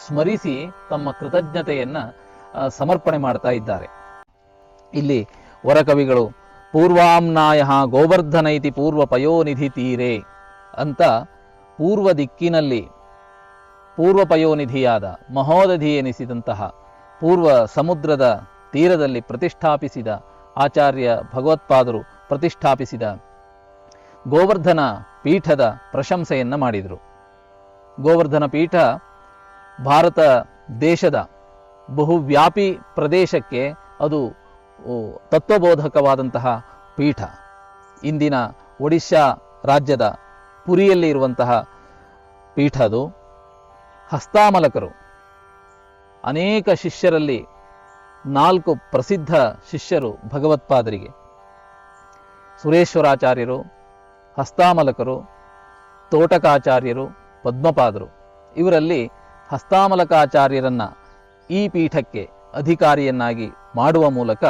ಸ್ಮರಿಸಿ ತಮ್ಮ ಕೃತಜ್ಞತೆಯನ್ನ ಸಮರ್ಪಣೆ ಮಾಡ್ತಾ ಇದ್ದಾರೆ. ಇಲ್ಲಿ ವರಕವಿಗಳು ಪೂರ್ವಾಮ್ನಾಯ ಗೋವರ್ಧನೈತಿ ಪೂರ್ವ ಪಯೋನಿಧಿ ತೀರೆ ಅಂತ ಪೂರ್ವ ದಿಕ್ಕಿನಲ್ಲಿ ಪೂರ್ವ ಪಯೋನಿಧಿಯಾದ ಮಹೋದಧಿ ಎನಿಸಿದಂತಹ ಪೂರ್ವ ಸಮುದ್ರದ ತೀರದಲ್ಲಿ ಪ್ರತಿಷ್ಠಾಪಿಸಿದ ಆಚಾರ್ಯ ಭಗವತ್ಪಾದರು ಪ್ರತಿಷ್ಠಾಪಿಸಿದ ಗೋವರ್ಧನ ಪೀಠದ ಪ್ರಶಂಸೆಯನ್ನು ಮಾಡಿದರು. ಗೋವರ್ಧನ ಪೀಠ ಭಾರತ ದೇಶದ ಬಹುವ್ಯಾಪಿ ಪ್ರದೇಶಕ್ಕೆ ಅದು ತತ್ವಬೋಧಕವಾದಂತಹ ಪೀಠ. ಇಂದಿನ ಒಡಿಶಾ ರಾಜ್ಯದ ಪುರಿಯಲ್ಲಿ ಇರುವಂತಹ ಪೀಠ ಅದು. ಹಸ್ತಾಮಲಕರು ಅನೇಕ ಶಿಷ್ಯರಲ್ಲಿ 4 ಪ್ರಸಿದ್ಧ ಶಿಷ್ಯರು ಭಗವತ್ಪಾದರಿಗೆ: ಸುರೇಶ್ವರಾಚಾರ್ಯರು, ಹಸ್ತಾಮಲಕರು, ತೋಟಕಾಚಾರ್ಯರು, ಪದ್ಮಪಾದರು. ಇವರಲ್ಲಿ ಹಸ್ತಾಮಲಕಾಚಾರ್ಯರನ್ನು ಈ ಪೀಠಕ್ಕೆ ಅಧಿಕಾರಿಯನ್ನಾಗಿ ಮಾಡುವ ಮೂಲಕ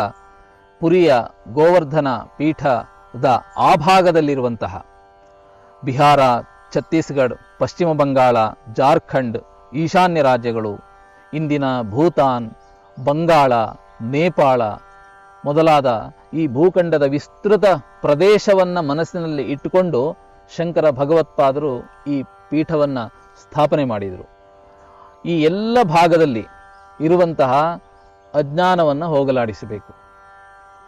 ಪುರಿಯ ಗೋವರ್ಧನ ಪೀಠದ ಆ ಭಾಗದಲ್ಲಿರುವಂತಹ ಬಿಹಾರ, ಛತ್ತೀಸ್ಗಢ, ಪಶ್ಚಿಮ ಬಂಗಾಳ, ಜಾರ್ಖಂಡ್, ಈಶಾನ್ಯ ರಾಜ್ಯಗಳು, ಇಂದಿನ ಭೂತಾನ್, ಬಂಗಾಳ, ನೇಪಾಳ ಮೊದಲಾದ ಈ ಭೂಖಂಡದ ವಿಸ್ತೃತ ಪ್ರದೇಶವನ್ನು ಮನಸ್ಸಿನಲ್ಲಿ ಇಟ್ಟುಕೊಂಡು ಶಂಕರ ಭಗವತ್ಪಾದರು ಈ ಪೀಠವನ್ನು ಸ್ಥಾಪನೆ ಮಾಡಿದರು. ಈ ಎಲ್ಲ ಭಾಗದಲ್ಲಿ ಇರುವಂತಹ ಅಜ್ಞಾನವನ್ನು ಹೋಗಲಾಡಿಸಬೇಕು.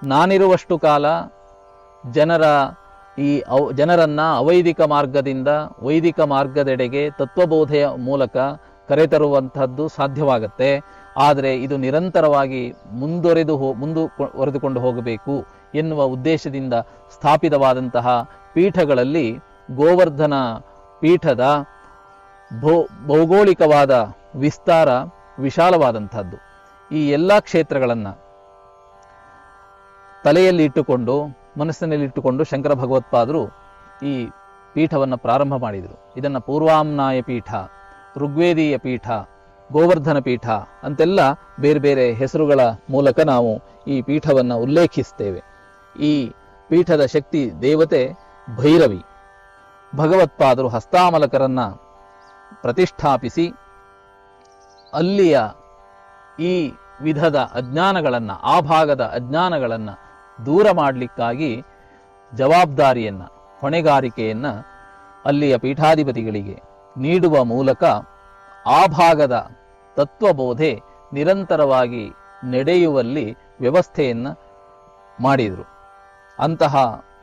ನಾನಿರುವಷ್ಟು ಕಾಲ ಜನರನ್ನು ಅವೈದಿಕ ಮಾರ್ಗದಿಂದ ವೈದಿಕ ಮಾರ್ಗದೆಡೆಗೆ ತತ್ವಬೋಧೆಯ ಮೂಲಕ ಕರೆತರುವಂತಹದ್ದು ಸಾಧ್ಯವಾಗತ್ತೆ. ಆದರೆ ಇದು ನಿರಂತರವಾಗಿ ಮುಂದುವರೆದುಕೊಂಡು ಹೋಗಬೇಕು ಎನ್ನುವ ಉದ್ದೇಶದಿಂದ ಸ್ಥಾಪಿತವಾದಂತಹ ಪೀಠಗಳಲ್ಲಿ ಗೋವರ್ಧನ ಪೀಠದ ಭೌಗೋಳಿಕವಾದ ವಿಸ್ತಾರ ವಿಶಾಲವಾದಂಥದ್ದು. ಈ ಎಲ್ಲ ಕ್ಷೇತ್ರಗಳನ್ನು ತಲೆಯಲ್ಲಿ ಇಟ್ಟುಕೊಂಡು, ಮನಸ್ಸಿನಲ್ಲಿ ಇಟ್ಟುಕೊಂಡು ಶಂಕರ ಭಗವತ್ಪಾದರು ಈ ಪೀಠವನ್ನು ಪ್ರಾರಂಭ ಮಾಡಿದರು. ಇದನ್ನು ಪೂರ್ವಾಮ್ನಾಯ ಪೀಠ, ಋಗ್ವೇದೀಯ ಪೀಠ, ಗೋವರ್ಧನ ಪೀಠ ಅಂತೆಲ್ಲ ಬೇರೆ ಬೇರೆ ಹೆಸರುಗಳ ಮೂಲಕ ನಾವು ಈ ಪೀಠವನ್ನು ಉಲ್ಲೇಖಿಸ್ತೇವೆ. ಈ ಪೀಠದ ಶಕ್ತಿ ದೇವತೆ ಭೈರವಿ. ಭಗವತ್ಪಾದರು ಹಸ್ತಾಮಲಕರನ್ನು ಪ್ರತಿಷ್ಠಾಪಿಸಿ ಅಲ್ಲಿಯ ಈ ವಿಧದ ಅಜ್ಞಾನಗಳನ್ನು, ಆ ಭಾಗದ ಅಜ್ಞಾನಗಳನ್ನು ದೂರ ಮಾಡಲಿಕ್ಕಾಗಿ ಜವಾಬ್ದಾರಿಯನ್ನು, ಹೊಣೆಗಾರಿಕೆಯನ್ನು ಅಲ್ಲಿಯ ಪೀಠಾಧಿಪತಿಗಳಿಗೆ ನೀಡುವ ಮೂಲಕ ಆ ಭಾಗದ ತತ್ವಬೋಧೆ ನಿರಂತರವಾಗಿ ನಡೆಯುವಲ್ಲಿ ವ್ಯವಸ್ಥೆಯನ್ನು ಮಾಡಿದರು. ಅಂತಹ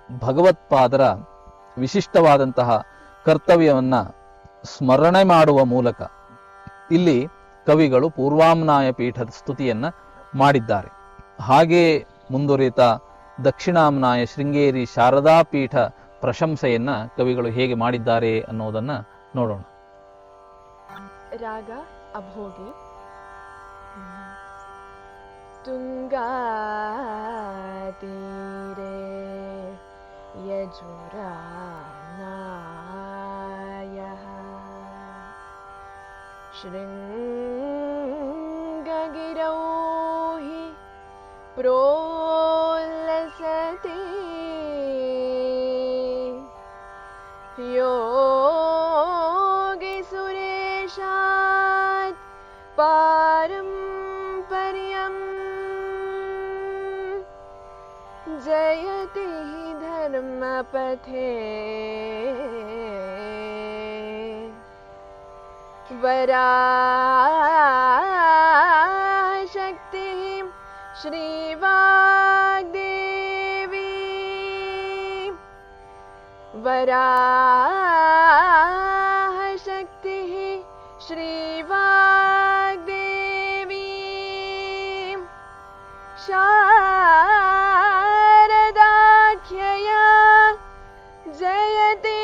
ಭಗವತ್ಪಾದರ ವಿಶಿಷ್ಟವಾದಂತಹ ಕರ್ತವ್ಯವನ್ನು ಸ್ಮರಣೆ ಮಾಡುವ ಮೂಲಕ ಇಲ್ಲಿ ಕವಿಗಳು ಪೂರ್ವಾಮ್ನಾಯ ಪೀಠದ ಸ್ತುತಿಯನ್ನು ಮಾಡಿದ್ದಾರೆ. ಹಾಗೇ ಮುಂದುವರಿಯುತ್ತಾ ದಕ್ಷಿಣಾಮ್ನಾಯ ಶೃಂಗೇರಿ ಶಾರದಾ ಪೀಠ ಪ್ರಶಂಸೆಯನ್ನು ಕವಿಗಳು ಹೇಗೆ ಮಾಡಿದ್ದಾರೆ ಅನ್ನೋದನ್ನು ನೋಡೋಣ. ರಾಗ ಅಭೋಗಿ. ತುಂಗಾ ತೀರೆ ಯಜುರಾನಾಯಃ ಶೃಂಗಗಿರೌ ಹಿ ಪ್ರೋಲ್ಲಸತಿ ಯೋಗಿ ಸುರೇಶಾತ್ ಪಾರಂಪರ್ಯಂ ಜಯತಿ ಧರ್ಮಪಥೇ ವರಾಶಕ್ತಿ ಶ್ರೀವಾಗ್ದೇವಿ ವರಾಶಕ್ತಿ ಶ್ರೀವಾಗ್ದೇವಿ ಶಾರದಾಖ್ಯಯ ಜಯತಿ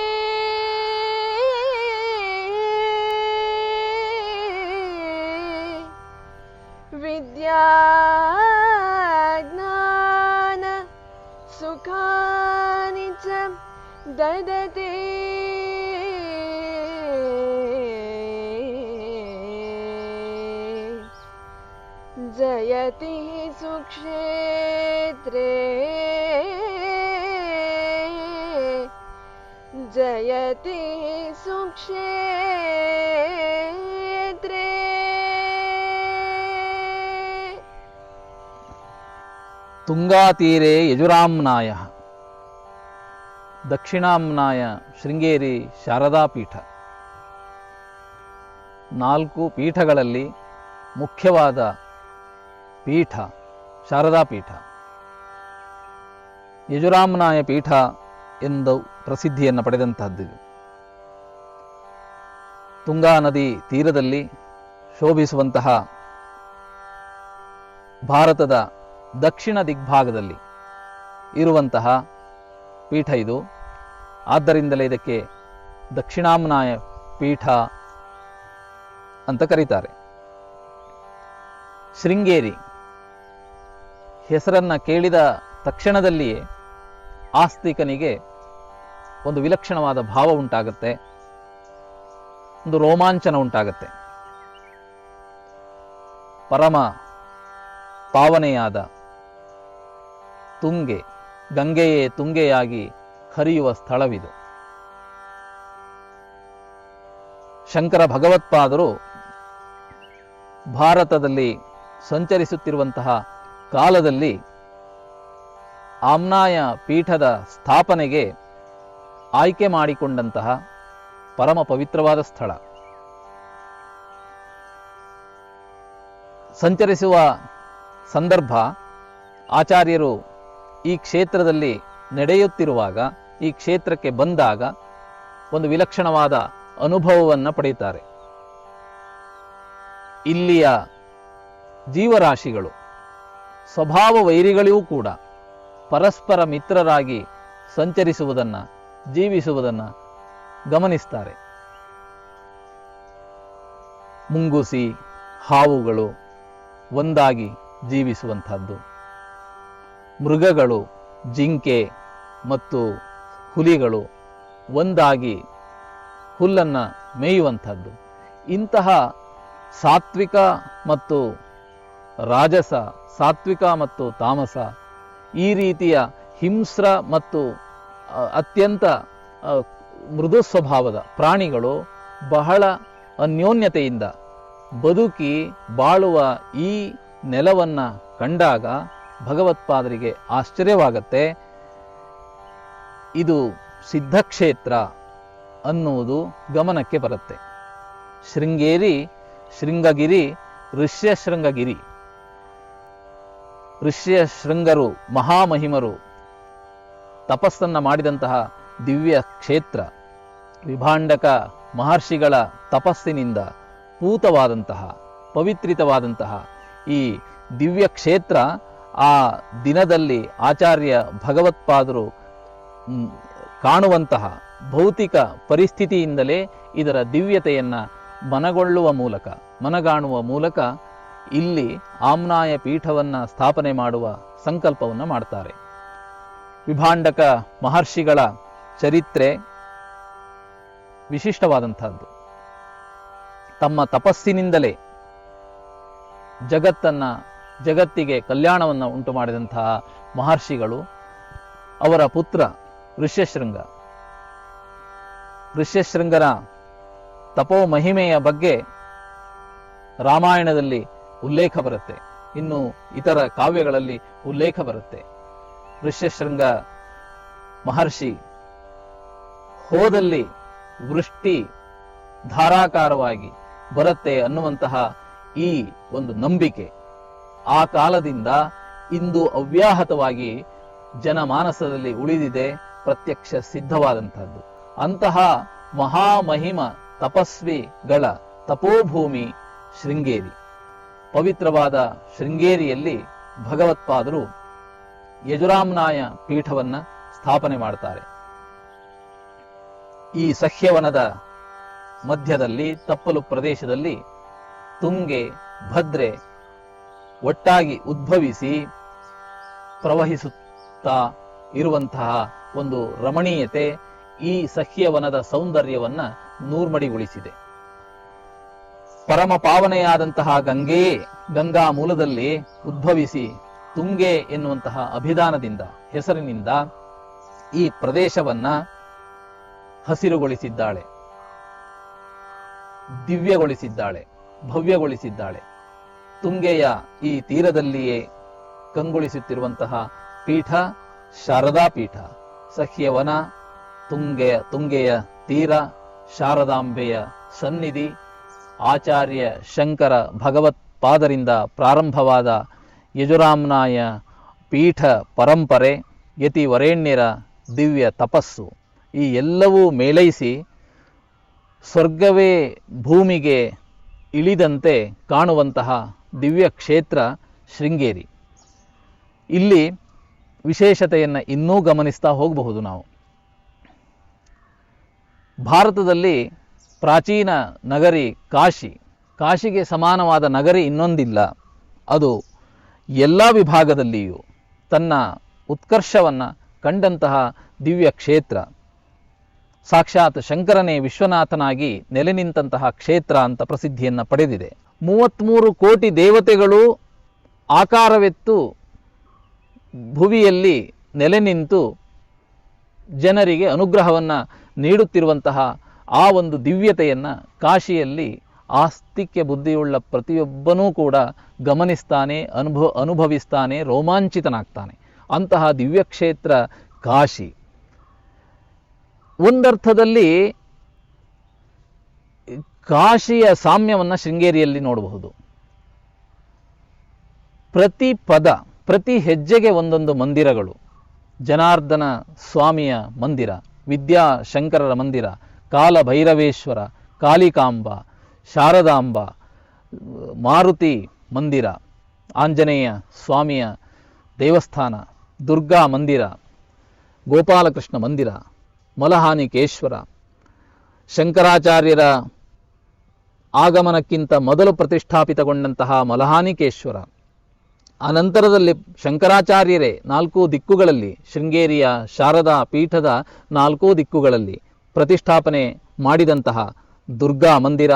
ವಿದ್ಯಾಜ್ಞಾನ ಸುಖಾನಿ ಚ ದದತಿ ಜಯತಿ ಸುಕ್ಷೇತ್ರೇ ಜಯತಿ ಸುಕ್ಷೇತ್ರೇ. ತುಂಗಾತೀರೆ ಯಜುರಾಮ್ನಾಯ, ದಕ್ಷಿಣಾಮ್ನಾಯ ಶೃಂಗೇರಿ ಶಾರದಾ ಪೀಠ. 4 ಪೀಠಗಳಲ್ಲಿ ಮುಖ್ಯವಾದ ಪೀಠ ಶಾರದಾ ಪೀಠ. ಯಜುರಾಮ್ನಾಯ ಪೀಠ ಎಂದು ಪ್ರಸಿದ್ಧಿಯನ್ನು ಪಡೆದಂತಹದ್ದು. ತುಂಗಾ ನದಿ ತೀರದಲ್ಲಿ ಶೋಭಿಸುವಂತಹ ಭಾರತದ ದಕ್ಷಿಣ ದಿಗ್ಭಾಗದಲ್ಲಿ ಇರುವಂತಹ ಪೀಠ ಇದು. ಆದ್ದರಿಂದಲೇ ಇದಕ್ಕೆ ದಕ್ಷಿಣಾಮ್ನಾಯ ಪೀಠ ಅಂತ ಕರೀತಾರೆ. ಶೃಂಗೇರಿ ಹೆಸರನ್ನ ಕೇಳಿದ ತಕ್ಷಣದಲ್ಲಿಯೇ ಆಸ್ತಿಕನಿಗೆ ಒಂದು ವಿಲಕ್ಷಣವಾದ ಭಾವ ಉಂಟಾಗುತ್ತೆ, ಒಂದು ರೋಮಾಂಚನ ಉಂಟಾಗುತ್ತೆ. ಪರಮ ಪಾವನೆಯಾದ ತುಂಗೆ, ಗಂಗೆಯೇ ತುಂಗೆಯಾಗಿ ಹರಿಯುವ ಸ್ಥಳವಿದು. ಶಂಕರ ಭಗವತ್ಪಾದರು ಭಾರತದಲ್ಲಿ ಸಂಚರಿಸುತ್ತಿರುವಂತಹ ಕಾಲದಲ್ಲಿ ಆಮ್ನಾಯ ಪೀಠದ ಸ್ಥಾಪನೆಗೆ ಆಯ್ಕೆ ಮಾಡಿಕೊಂಡಂತಹ ಪರಮ ಪವಿತ್ರವಾದ ಸ್ಥಳ. ಸಂಚರಿಸುವ ಸಂದರ್ಭ ಆಚಾರ್ಯರು ಈ ಕ್ಷೇತ್ರದಲ್ಲಿ ನಡೆಯುತ್ತಿರುವಾಗ, ಈ ಕ್ಷೇತ್ರಕ್ಕೆ ಬಂದಾಗ ಒಂದು ವಿಲಕ್ಷಣವಾದ ಅನುಭವವನ್ನು ಪಡೆಯುತ್ತಾರೆ. ಇಲ್ಲಿಯ ಜೀವರಾಶಿಗಳು ಸ್ವಭಾವ ವೈರಿಗಳಿಗೂ ಕೂಡ ಪರಸ್ಪರ ಮಿತ್ರರಾಗಿ ಸಂಚರಿಸುವುದನ್ನು, ಜೀವಿಸುವುದನ್ನು ಗಮನಿಸ್ತಾರೆ. ಮುಂಗುಸಿ, ಹಾವುಗಳು ಒಂದಾಗಿ ಜೀವಿಸುವಂಥದ್ದು, ಮೃಗಗಳು, ಜಿಂಕೆ ಮತ್ತು ಹುಲಿಗಳು ಒಂದಾಗಿ ಹುಲ್ಲನ್ನು ಮೇಯುವಂಥದ್ದು. ಇಂತಹ ಸಾತ್ವಿಕ ಮತ್ತು ರಾಜಸ, ಸಾತ್ವಿಕ ಮತ್ತು ತಾಮಸ, ಈ ರೀತಿಯ ಹಿಂಸ್ರ ಮತ್ತು ಅತ್ಯಂತ ಮೃದು ಸ್ವಭಾವದ ಪ್ರಾಣಿಗಳು ಬಹಳ ಅನ್ಯೋನ್ಯತೆಯಿಂದ ಬದುಕಿ ಬಾಳುವ ಈ ನೆಲವನ್ನು ಕಂಡಾಗ ಭಗವತ್ಪಾದರಿಗೆ ಆಶ್ಚರ್ಯವಾಗತ್ತೆ. ಇದು ಸಿದ್ಧಕ್ಷೇತ್ರ ಅನ್ನುವುದು ಗಮನಕ್ಕೆ ಬರುತ್ತೆ. ಶೃಂಗೇರಿ, ಶೃಂಗಗಿರಿ, ಋಷ್ಯಶೃಂಗಗಿರಿ. ಋಷ್ಯಶೃಂಗರು ಮಹಾಮಹಿಮರು ತಪಸ್ಸನ್ನು ಮಾಡಿದಂತಹ ದಿವ್ಯ ಕ್ಷೇತ್ರ. ವಿಭಾಂಡಕ ಮಹರ್ಷಿಗಳ ತಪಸ್ಸಿನಿಂದ ಪೂತವಾದಂತಹ, ಪವಿತ್ರಿತವಾದಂತಹ ಈ ದಿವ್ಯ ಕ್ಷೇತ್ರ ಆ ದಿನದಲ್ಲಿ ಆಚಾರ್ಯ ಭಗವತ್ಪಾದರು ಕಾಣುವಂತಹ ಭೌತಿಕ ಪರಿಸ್ಥಿತಿಯಿಂದಲೇ ಇದರ ದಿವ್ಯತೆಯನ್ನು ಮನಗಾಣುವ ಮೂಲಕ ಇಲ್ಲಿ ಆಮ್ನಾಯ ಪೀಠವನ್ನು ಸ್ಥಾಪನೆ ಮಾಡುವ ಸಂಕಲ್ಪವನ್ನು ಮಾಡ್ತಾರೆ. ವಿಭಾಂಡಕ ಮಹರ್ಷಿಗಳ ಚರಿತ್ರೆ ವಿಶಿಷ್ಟವಾದಂಥದ್ದು. ತಮ್ಮ ತಪಸ್ಸಿನಿಂದಲೇ ಜಗತ್ತಿಗೆ ಕಲ್ಯಾಣವನ್ನು ಉಂಟು ಮಾಡಿದಂತಹ ಮಹರ್ಷಿಗಳು. ಅವರ ಪುತ್ರ ಋಷ್ಯಶೃಂಗ. ಋಷ್ಯಶೃಂಗನ ತಪೋ ಮಹಿಮೆಯ ಬಗ್ಗೆ ರಾಮಾಯಣದಲ್ಲಿ ಉಲ್ಲೇಖ ಬರುತ್ತೆ, ಇನ್ನು ಇತರ ಕಾವ್ಯಗಳಲ್ಲಿ ಉಲ್ಲೇಖ ಬರುತ್ತೆ. ಋಷ್ಯಶೃಂಗ ಮಹರ್ಷಿ ಹೋದಲ್ಲಿ ವೃಷ್ಟಿ ಧಾರಾಕಾರವಾಗಿ ಬರುತ್ತೆ ಅನ್ನುವಂತಹ ಈ ಒಂದು ನಂಬಿಕೆ ಆ ಕಾಲದಿಂದ ಇಂದು ಅವ್ಯಾಹತವಾಗಿ ಜನಮಾನಸದಲ್ಲಿ ಉಳಿದಿದೆ, ಪ್ರತ್ಯಕ್ಷ ಸಿದ್ಧವಾದಂತಹದ್ದು. ಅಂತಹ ಮಹಾಮಹಿಮ ತಪಸ್ವಿಗಳ ತಪೋಭೂಮಿ ಶೃಂಗೇರಿ. ಪವಿತ್ರವಾದ ಶೃಂಗೇರಿಯಲ್ಲಿ ಭಗವತ್ಪಾದರು ಯಜುರಾಮ್ನಾಯ ಪೀಠವನ್ನು ಸ್ಥಾಪನೆ ಮಾಡ್ತಾರೆ. ಈ ಸಹ್ಯವನದ ಮಧ್ಯದಲ್ಲಿ, ತಪ್ಪಲು ಪ್ರದೇಶದಲ್ಲಿ ತುಂಗೆ, ಭದ್ರೆ ಒಟ್ಟಾಗಿ ಉದ್ಭವಿಸಿ ಪ್ರವಹಿಸುತ್ತಾ ಇರುವಂತಹ ಒಂದು ರಮಣೀಯತೆ ಈ ಸಹ್ಯವನದ ಸೌಂದರ್ಯವನ್ನ ನೂರ್ಮಡಿಗೊಳಿಸಿದೆ. ಪರಮ ಪಾವನೆಯಾದಂತಹ ಗಂಗೆಯೇ ಗಂಗಾ ಮೂಲದಲ್ಲಿ ಉದ್ಭವಿಸಿ ತುಂಗೆ ಎನ್ನುವಂತಹ ಅಭಿಧಾನದಿಂದ, ಹೆಸರಿನಿಂದ ಈ ಪ್ರದೇಶವನ್ನ ಹಸಿರುಗೊಳಿಸಿದ್ದಾಳೆ, ದಿವ್ಯಗೊಳಿಸಿದ್ದಾಳೆ, ಭವ್ಯಗೊಳಿಸಿದ್ದಾಳೆ. ತುಂಗೆಯ ಈ ತೀರದಲ್ಲಿಯೇ ಕಂಗೊಳಿಸುತ್ತಿರುವಂತಹ ಪೀಠ ಶಾರದಾ ಪೀಠ. ಸಹ್ಯವನ, ತುಂಗೆಯ ತೀರ, ಶಾರದಾಂಬೆಯ ಸನ್ನಿಧಿ. ಆಚಾರ್ಯ ಶಂಕರ ಭಗವತ್ಪಾದರಿಂದ ಪ್ರಾರಂಭವಾದ ಯಜುರಾಮ್ನಾಯ ಪೀಠ ಪರಂಪರೆ, ಯತಿವರೇಣ್ಯರ ದಿವ್ಯ ತಪಸ್ಸು ಈ ಎಲ್ಲವೂ ಮೇಳೈಸಿ ಸ್ವರ್ಗವೇ ಭೂಮಿಗೆ ಇಳಿದಂತೆ ಕಾಣುವಂತಹ ದಿವ್ಯ ಕ್ಷೇತ್ರ ಶೃಂಗೇರಿ. ಇಲ್ಲಿ ವಿಶೇಷತೆಯನ್ನು ಇನ್ನೂ ಗಮನಿಸ್ತಾ ಹೋಗಬಹುದು ನಾವು. ಭಾರತದಲ್ಲಿ ಪ್ರಾಚೀನ ನಗರಿ ಕಾಶಿ, ಕಾಶಿಗೆ ಸಮಾನವಾದ ನಗರಿ ಇನ್ನೊಂದಿಲ್ಲ. ಅದು ಎಲ್ಲ ವಿಭಾಗದಲ್ಲಿಯೂ ತನ್ನ ಉತ್ಕರ್ಷವನ್ನು ಕಂಡಂತಹ ದಿವ್ಯ ಕ್ಷೇತ್ರ. ಸಾಕ್ಷಾತ್ ಶಂಕರನೇ ವಿಶ್ವನಾಥನಾಗಿ ನೆಲೆ ನಿಂತಹ ಕ್ಷೇತ್ರ ಅಂತ ಪ್ರಸಿದ್ಧಿಯನ್ನು ಪಡೆದಿದೆ. 33 ಕೋಟಿ ದೇವತೆಗಳು ಆಕಾರವೆತ್ತು ಭುವಿಯಲ್ಲಿ ನೆಲೆ ನಿಂತು ಜನರಿಗೆ ಅನುಗ್ರಹವನ್ನು ನೀಡುತ್ತಿರುವಂತಹ ಆ ಒಂದು ದಿವ್ಯತೆಯನ್ನು ಕಾಶಿಯಲ್ಲಿ ಆಸ್ತಿಕ್ಯ ಬುದ್ಧಿಯುಳ್ಳ ಪ್ರತಿಯೊಬ್ಬನೂ ಕೂಡ ಗಮನಿಸ್ತಾನೆ, ಅನುಭವಿಸ್ತಾನೆ, ರೋಮಾಂಚಿತನಾಗ್ತಾನೆ. ಅಂತಹ ದಿವ್ಯಕ್ಷೇತ್ರ ಕಾಶಿ. ಒಂದರ್ಥದಲ್ಲಿ ಕಾಶಿಯ ಸಾಮ್ಯವನ್ನು ಶೃಂಗೇರಿಯಲ್ಲಿ ನೋಡಬಹುದು. ಪ್ರತಿ ಪದ, ಪ್ರತಿ ಹೆಜ್ಜೆಗೆ ಒಂದೊಂದು ಮಂದಿರಗಳು. ಜನಾರ್ದನ ಸ್ವಾಮಿಯ ಮಂದಿರ, ವಿದ್ಯಾಶಂಕರರ ಮಂದಿರ, ಕಾಲಭೈರವೇಶ್ವರ, ಕಾಳಿಕಾಂಬ, ಶಾರದಾಂಬ, ಮಾರುತಿ ಮಂದಿರ, ಆಂಜನೇಯ ಸ್ವಾಮಿಯ ದೇವಸ್ಥಾನ, ದುರ್ಗಾ ಮಂದಿರ, ಗೋಪಾಲಕೃಷ್ಣ ಮಂದಿರ, ಮಲಹಾನಿಕೇಶ್ವರ, ಶಂಕರಾಚಾರ್ಯರ ಆಗಮನಕ್ಕಿಂತ ಮೊದಲು ಪ್ರತಿಷ್ಠಾಪಿತಗೊಂಡಂತಹ ಮಲಹಾನಿಕೇಶ್ವರ, ಅನಂತರದಲ್ಲಿ ಶಂಕರಾಚಾರ್ಯರೇ 4 ದಿಕ್ಕುಗಳಲ್ಲಿ, ಶೃಂಗೇರಿಯ ಶಾರದಾ ಪೀಠದ 4 ದಿಕ್ಕುಗಳಲ್ಲಿ ಪ್ರತಿಷ್ಠಾಪನೆ ಮಾಡಿದಂತಹ ದುರ್ಗಾ ಮಂದಿರ,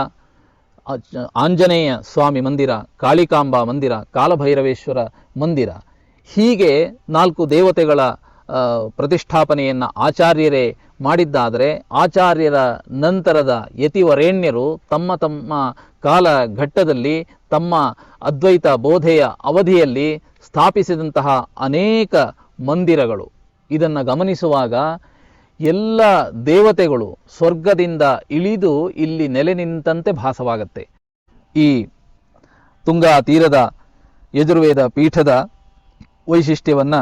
ಆಂಜನೇಯ ಸ್ವಾಮಿ ಮಂದಿರ, ಕಾಳಿಕಾಂಬಾ ಮಂದಿರ, ಕಾಲಭೈರವೇಶ್ವರ ಮಂದಿರ, ಹೀಗೆ 4 ದೇವತೆಗಳ ಪ್ರತಿಷ್ಠಾಪನೆಯನ್ನು ಆಚಾರ್ಯರೇ ಮಾಡಿದ್ದಾದರೆ, ಆಚಾರ್ಯರ ನಂತರದ ಯತಿವರೇಣ್ಯರು ತಮ್ಮ ತಮ್ಮ ಕಾಲಘಟ್ಟದಲ್ಲಿ ತಮ್ಮ ಅದ್ವೈತ ಬೋಧೆಯ ಅವಧಿಯಲ್ಲಿ ಸ್ಥಾಪಿಸಿದಂತಹ ಅನೇಕ ಮಂದಿರಗಳು. ಇದನ್ನು ಗಮನಿಸುವಾಗ ಎಲ್ಲ ದೇವತೆಗಳು ಸ್ವರ್ಗದಿಂದ ಇಳಿದು ಇಲ್ಲಿ ನೆಲೆ ನಿಂತಂತೆ ಭಾಸವಾಗುತ್ತೆ. ಈ ತುಂಗಾ ತೀರದ ಯಜುರ್ವೇದ ಪೀಠದ ವೈಶಿಷ್ಟ್ಯವನ್ನು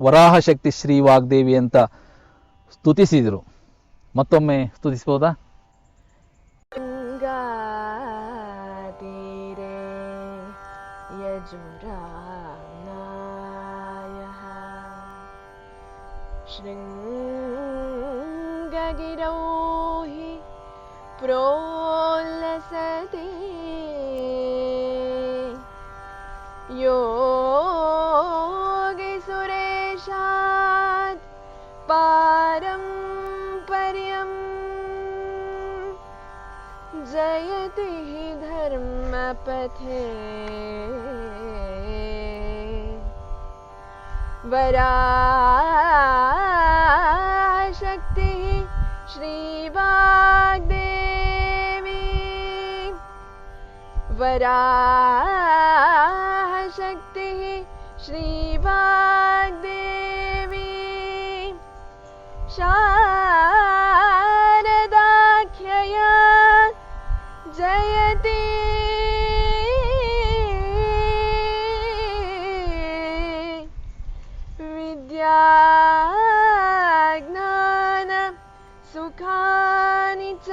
ವರಾಹಶಕ್ತಿ ಶ್ರೀ ವಾಗ್ದೇವಿ ಅಂತ ಸ್ತುತಿಸಿದರು. ಮತ್ತೊಮ್ಮೆ ಸ್ತುತಿಸಬಹುದಾ? ತುಂಗಾ ತೀರೆ ಯಜುರಾನಾಯಃ ಶೃಂಗಗಿರೌ ಹಿ ಪ್ರೋಲ್ಲಸತೆ ಯೋಗಿ ಸುರೇಶಾತ್ ಪಾರಂಪರ್ಯಂ ಜಯತಿ ಧರ್ಮಪಥೆ ವರಾಶಕ್ತಿ ಶ್ರೀವಾಗ್ದೇವಿ ವರಾಶಕ್ತಿ ಶ್ರೀವಾಗ್ದೇವಿ ಶಾರದಾಖ್ಯಯ ಜಯತಿ ವಿದ್ಯಾಜ್ಞಾನ ಸುಖಾನಿ ಚ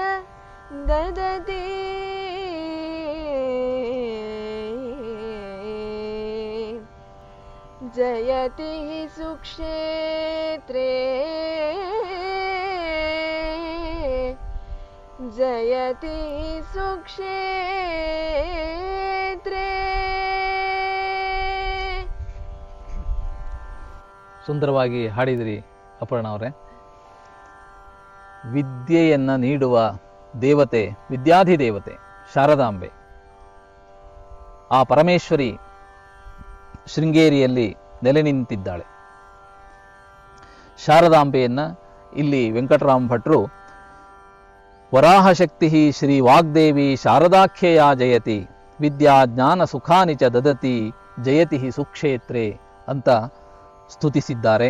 ದದತಿ ಜಯತಿ ಸುಕ್ಷೇತ್ರೇ ಜಯತಿ ಸುಕ್ಷೇತ್ರೇ. ಸುಂದರವಾಗಿ ಹಾಡಿದಿರಿ ಅಪರ್ಣ ಅವರೇ. ವಿದ್ಯೆಯನ್ನು ನೀಡುವ ದೇವತೆ, ವಿದ್ಯಾಧಿದೇವತೆ ಶಾರದಾಂಬೆ, ಆ ಪರಮೇಶ್ವರಿ ಶೃಂಗೇರಿಯಲ್ಲಿ ನೆಲೆ ನಿಂತಿದ್ದಾಳೆ. ಶಾರದಾಂಬೆಯನ್ನು ಇಲ್ಲಿ ವೆಂಕಟರಾಮ ಭಟ್ರು ವರಾಹಶಕ್ತಿ ಶ್ರೀ ವಾಗ್ದೇವಿ ಶಾರದಾಖ್ಯೆಯ ಜಯತಿ ವಿದ್ಯಾ ಜ್ಞಾನ ಸುಖಾನಿ ಚ ದದತಿ ಜಯತಿ ಸುಕ್ಷೇತ್ರೇ ಅಂತ ಸ್ತುತಿಸಿದ್ದಾರೆ.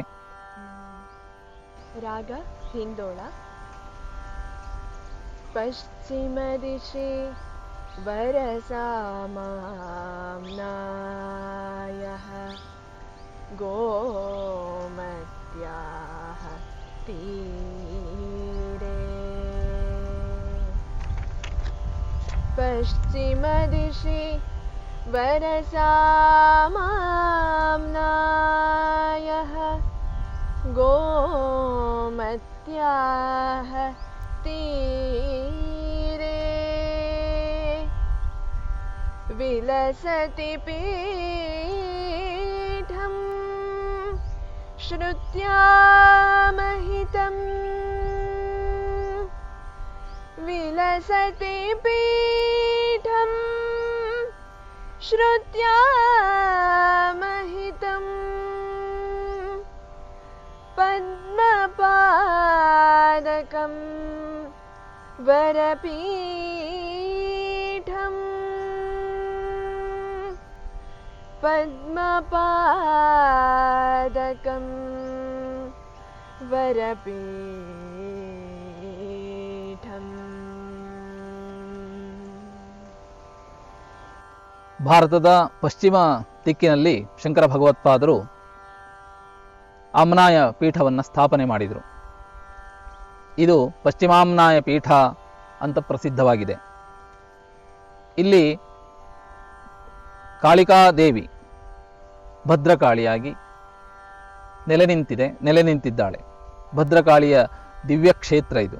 ರಾಗ ಹಿಂದೋಳ. ಪಶ್ಚಿಮ ದಿಶಿ ವರಸಾಮಾಮ್ನಾಯಃ ಗೋಮತ್ಯಾಃ ತೀರೇ पश्चिमदिशि वरसामाम्नायः गोमत्याः तीरे विलसति पीठं श्रुत्यामहितम् विलसति पीठं श्रुत्यामहितम् पद्मपादकं वरपीठम् पद्मपादकं वरपीठम्. ಭಾರತದ ಪಶ್ಚಿಮ ದಿಕ್ಕಿನಲ್ಲಿ ಶಂಕರ ಭಗವತ್ಪಾದರು ಆಮ್ನಾಯ ಪೀಠವನ್ನು ಸ್ಥಾಪನೆ ಮಾಡಿದರು. ಇದು ಪಶ್ಚಿಮಾಮ್ನಾಯ ಪೀಠ ಅಂತ ಪ್ರಸಿದ್ಧವಾಗಿದೆ. ಇಲ್ಲಿ ಕಾಳಿಕಾದೇವಿ ಭದ್ರಕಾಳಿಯಾಗಿ ನೆಲೆ ನಿಂತಿದ್ದಾಳೆ. ಭದ್ರಕಾಳಿಯ ದಿವ್ಯ ಕ್ಷೇತ್ರ ಇದು.